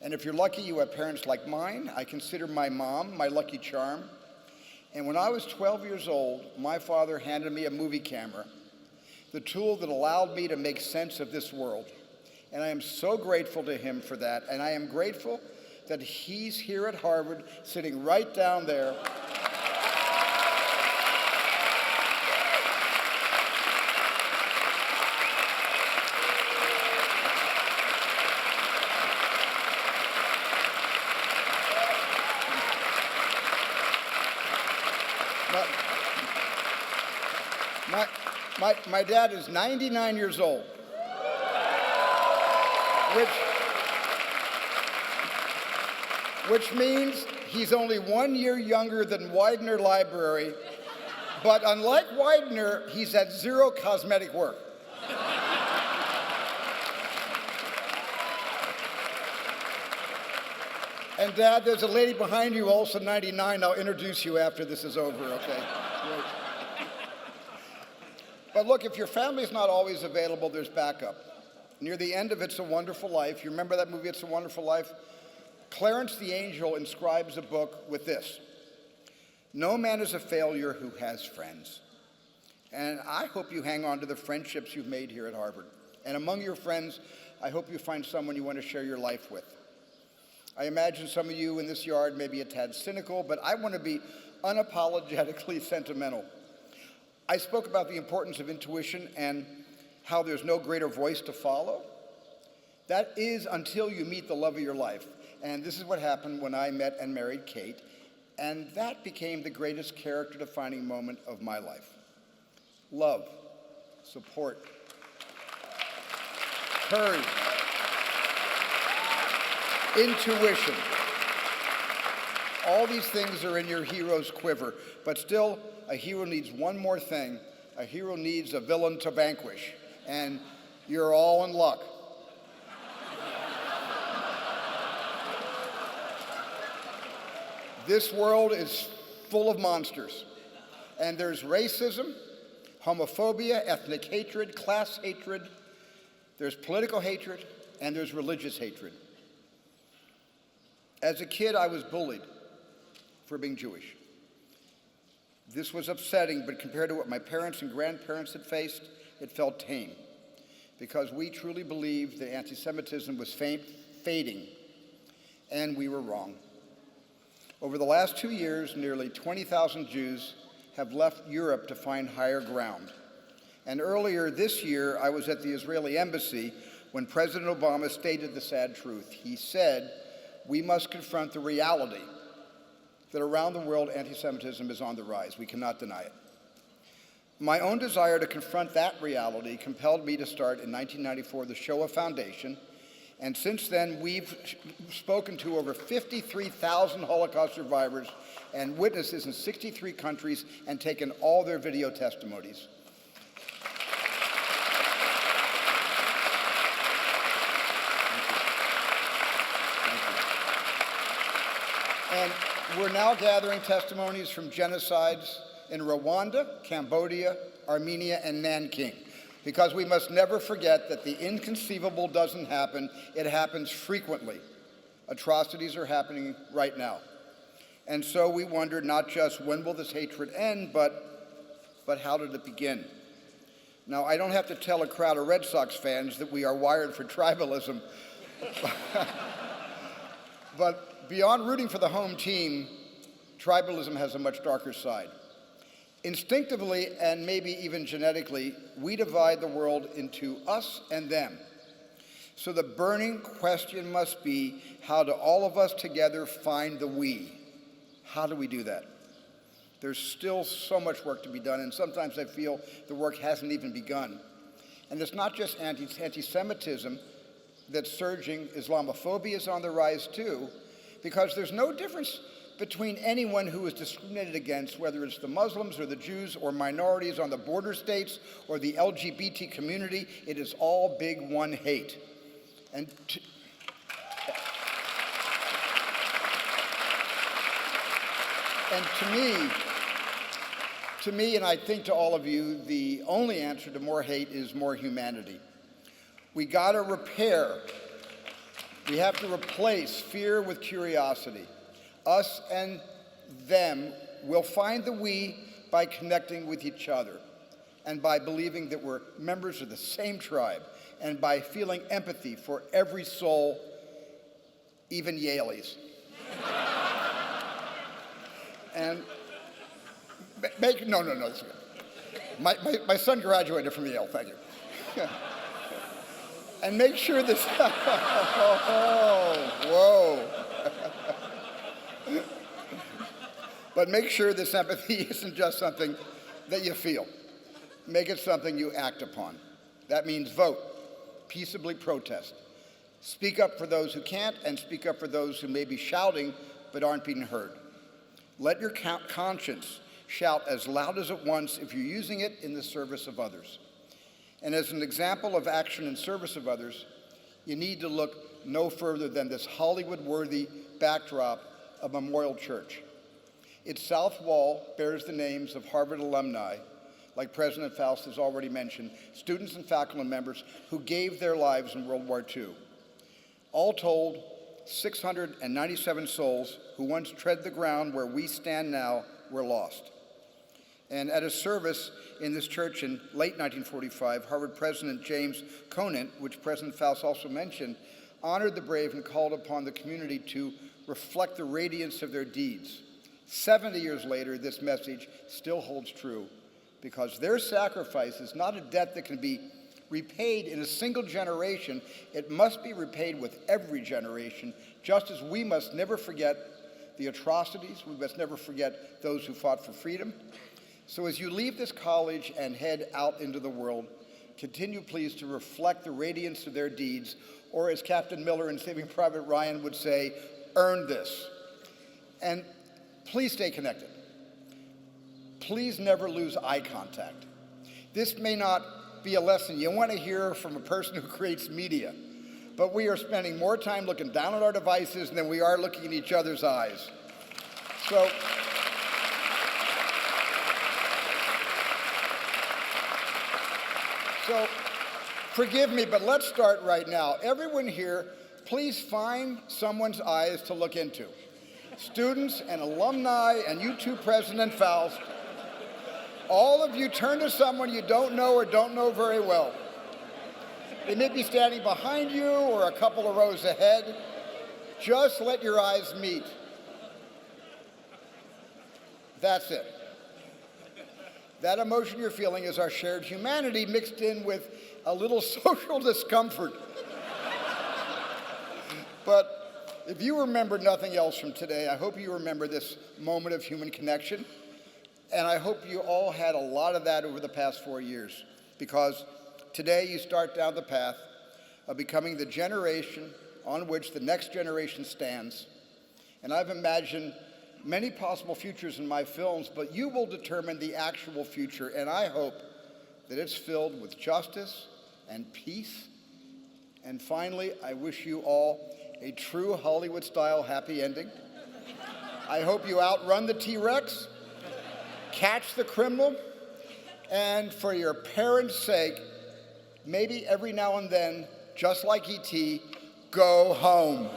And if you're lucky you have parents like mine, I consider my mom my lucky charm. And when I was 12 years old, my father handed me a movie camera, the tool that allowed me to make sense of this world. And I am so grateful to him for that, and I am grateful that he's here at Harvard, sitting right down there. My dad is 99 years old, which means he's only 1 year younger than Widener Library, but unlike Widener, he's had 0 cosmetic work. And Dad, there's a lady behind you, also 99. I'll introduce you after this is over, okay? Great. But look, if your family's not always available, there's backup. Near the end of It's a Wonderful Life, you remember that movie, It's a Wonderful Life? Clarence the Angel inscribes a book with this: "No man is a failure who has friends." And I hope you hang on to the friendships you've made here at Harvard. And among your friends, I hope you find someone you want to share your life with. I imagine some of you in this yard may be a tad cynical, but I want to be unapologetically sentimental. I spoke about the importance of intuition and how there's no greater voice to follow. That is until you meet the love of your life. And this is what happened when I met and married Kate, and that became the greatest character-defining moment of my life. Love, support, courage, intuition. All these things are in your hero's quiver, but still, a hero needs one more thing. A hero needs a villain to vanquish, and you're all in luck. This world is full of monsters, and there's racism, homophobia, ethnic hatred, class hatred, there's political hatred, and there's religious hatred. As a kid, I was bullied for being Jewish. This was upsetting, but compared to what my parents and grandparents had faced, it felt tame, because we truly believed that anti-Semitism was fading, and we were wrong. Over the last 2 years, nearly 20,000 Jews have left Europe to find higher ground. And earlier this year, I was at the Israeli embassy when President Obama stated the sad truth. He said, we must confront the reality that around the world anti-Semitism is on the rise. We cannot deny it. My own desire to confront that reality compelled me to start in 1994 the Shoah Foundation, and since then we've spoken to over 53,000 Holocaust survivors and witnesses in 63 countries and taken all their video testimonies. And we're now gathering testimonies from genocides in Rwanda, Cambodia, Armenia, and Nanking, because we must never forget that the inconceivable doesn't happen, it happens frequently. Atrocities are happening right now. And so we wonder not just when will this hatred end, but how did it begin? Now, I don't have to tell a crowd of Red Sox fans that we are wired for tribalism, but beyond rooting for the home team, tribalism has a much darker side. Instinctively, and maybe even genetically, we divide the world into us and them. So the burning question must be, how do all of us together find the we? How do we do that? There's still so much work to be done, and sometimes I feel the work hasn't even begun. And it's not just anti-Semitism that's surging, Islamophobia is on the rise too, because there's no difference between anyone who is discriminated against, whether it's the Muslims or the Jews or minorities on the border states or the LGBT community. It is all big one hate. And to me, and I think to all of you, the only answer to more hate is more humanity. We gotta repair. We have to replace fear with curiosity. Us and them will find the we by connecting with each other and by believing that we're members of the same tribe and by feeling empathy for every soul, even Yaleys. And no, this is good. My son graduated from Yale, thank you. And make sure this, whoa. But make sure this empathy isn't just something that you feel. make it something you act upon. That means vote, peaceably protest. Speak up for those who can't, and speak up for those who may be shouting but aren't being heard. Let your conscience shout as loud as it wants if you're using it in the service of others. And as an example of action in service of others, you need to look no further than this Hollywood-worthy backdrop of Memorial Church. Its south wall bears the names of Harvard alumni, like President Faust has already mentioned, students and faculty members who gave their lives in World War II. All told, 697 souls who once tread the ground where we stand now were lost. And at a service in this church in late 1945, Harvard President James Conant, which President Faust also mentioned, honored the brave and called upon the community to reflect the radiance of their deeds. 70 years later, this message still holds true because their sacrifice is not a debt that can be repaid in a single generation. It must be repaid with every generation, just as we must never forget the atrocities. We must never forget those who fought for freedom. So as you leave this college and head out into the world, continue please to reflect the radiance of their deeds, or as Captain Miller in Saving Private Ryan would say, earn this. And please stay connected. Please never lose eye contact. This may not be a lesson you want to hear from a person who creates media, but we are spending more time looking down at our devices than we are looking in each other's eyes. So forgive me, but let's start right now. Everyone here, please find someone's eyes to look into. Students and alumni, and you too, President Faust, all of you turn to someone you don't know or don't know very well. They may be standing behind you or a couple of rows ahead. Just let your eyes meet. That's it. That emotion you're feeling is our shared humanity mixed in with a little social discomfort. But if you remember nothing else from today, I hope you remember this moment of human connection. And I hope you all had a lot of that over the past 4 years, because today you start down the path of becoming the generation on which the next generation stands. And I've imagined many possible futures in my films, but you will determine the actual future, and I hope that it's filled with justice and peace. And finally, I wish you all a true Hollywood-style happy ending. I hope you outrun the T-Rex, catch the criminal, and for your parents' sake, maybe every now and then, just like E.T., go home.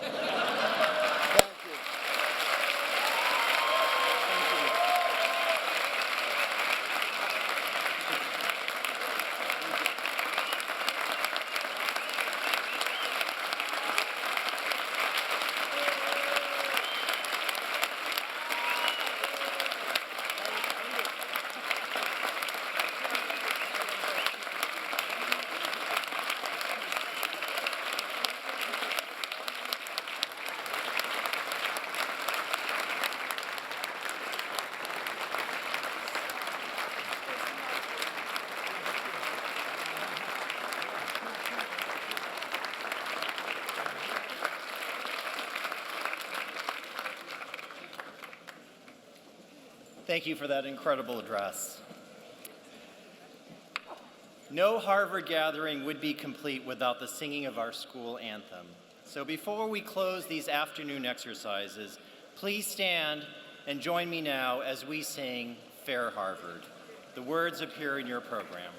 Thank you for that incredible address. No Harvard gathering would be complete without the singing of our school anthem. So before we close these afternoon exercises, please stand and join me now as we sing Fair Harvard. The words appear in your program.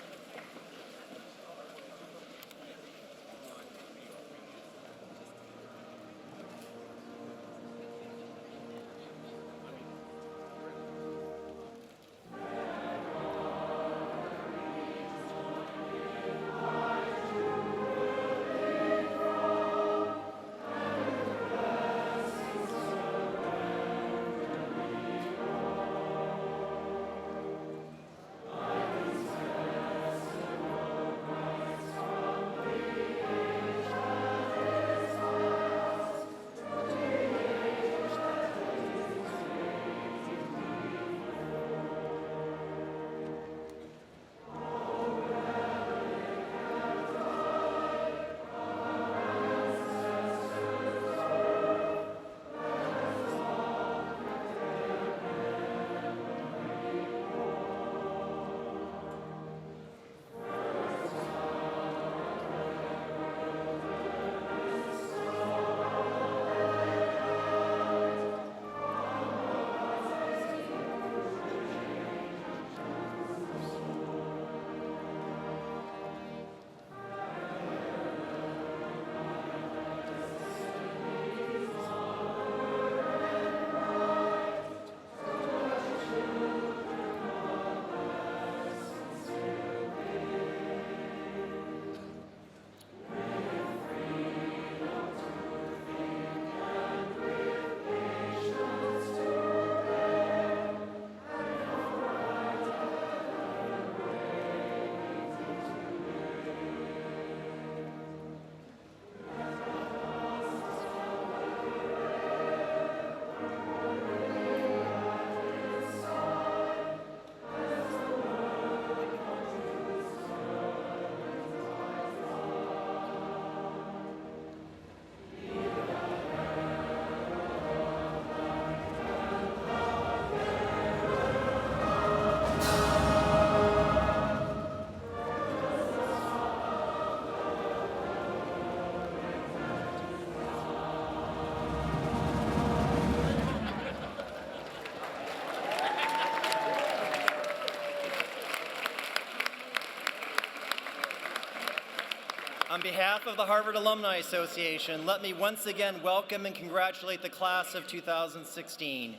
On behalf of the Harvard Alumni Association, let me once again welcome and congratulate the class of 2016.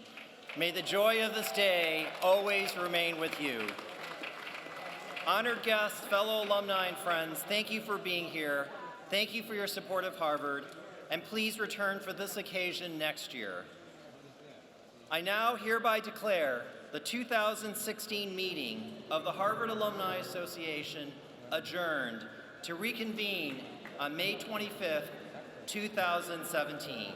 May the joy of this day always remain with you. Honored guests, fellow alumni and friends, thank you for being here. Thank you for your support of Harvard, and please return for this occasion next year. I now hereby declare the 2016 meeting of the Harvard Alumni Association adjourned to reconvene on May 25th, 2017.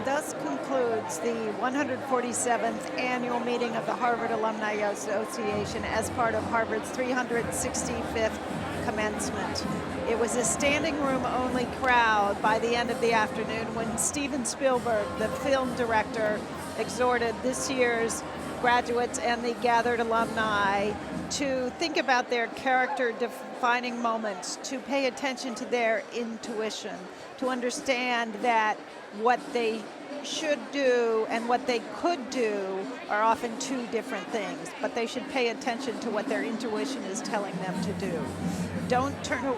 Thus concludes the 147th annual meeting of the Harvard Alumni Association as part of Harvard's 365th commencement. It was a standing room only crowd by the end of the afternoon when Steven Spielberg, the film director, exhorted this year's graduates and the gathered alumni to think about their character-defining moments, to pay attention to their intuition, to understand that what they should do and what they could do are often two different things, but they should pay attention to what their intuition is telling them to do.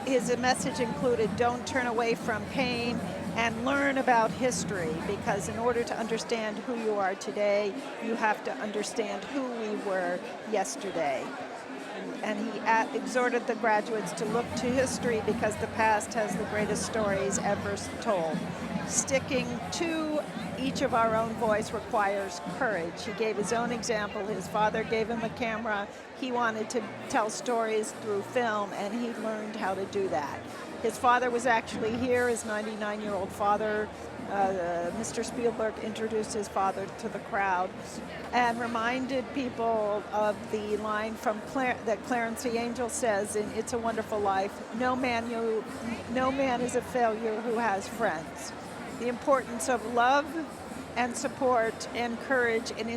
His message included, don't turn away from pain and learn about history, because in order to understand who you are today, you have to understand who we were yesterday. And he exhorted the graduates to look to history because the past has the greatest stories ever told. Sticking to each of our own voice requires courage. He gave his own example. His father gave him a camera. He wanted to tell stories through film, and he learned how to do that. His father was actually here, his 99-year-old father. Mr. Spielberg introduced his father to the crowd and reminded people of the line from that Clarence the Angel says in It's a Wonderful Life, no man is a failure who has friends. The importance of love and support and courage and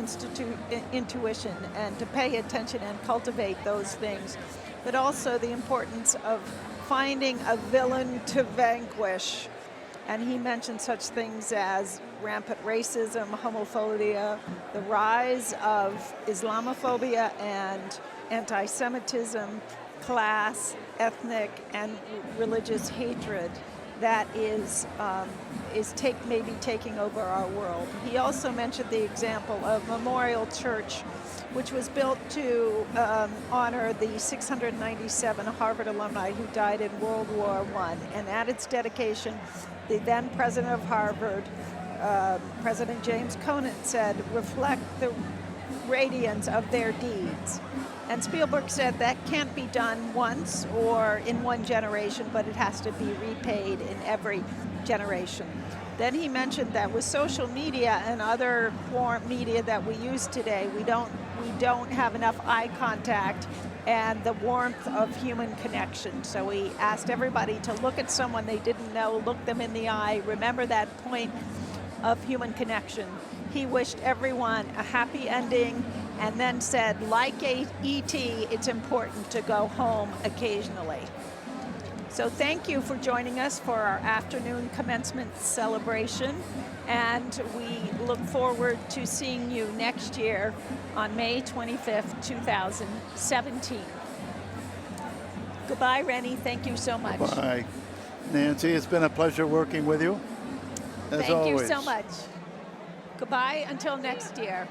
intuition, and to pay attention and cultivate those things, but also the importance of finding a villain to vanquish. And he mentioned such things as rampant racism, homophobia, the rise of Islamophobia and anti-Semitism, class, ethnic, and religious hatred that is maybe taking over our world. He also mentioned the example of Memorial Church, which was built to honor the 697 Harvard alumni who died in World War I. And at its dedication, the then president of Harvard, President James Conant, said, reflect the radiance of their deeds. And Spielberg said that can't be done once or in one generation, but it has to be repaid in every generation. Then he mentioned that with social media and other media that we use today, we don't have enough eye contact and the warmth of human connection. So he asked everybody to look at someone they didn't know, look them in the eye, remember that point of human connection. He wished everyone a happy ending and then said, like E.T., it's important to go home occasionally. So thank you for joining us for our afternoon commencement celebration, and we look forward to seeing you next year on May 25th, 2017. Goodbye, Rennie. Thank you so much. Bye. Nancy, it's been a pleasure working with you, as always. Thank you so much. Goodbye until next year.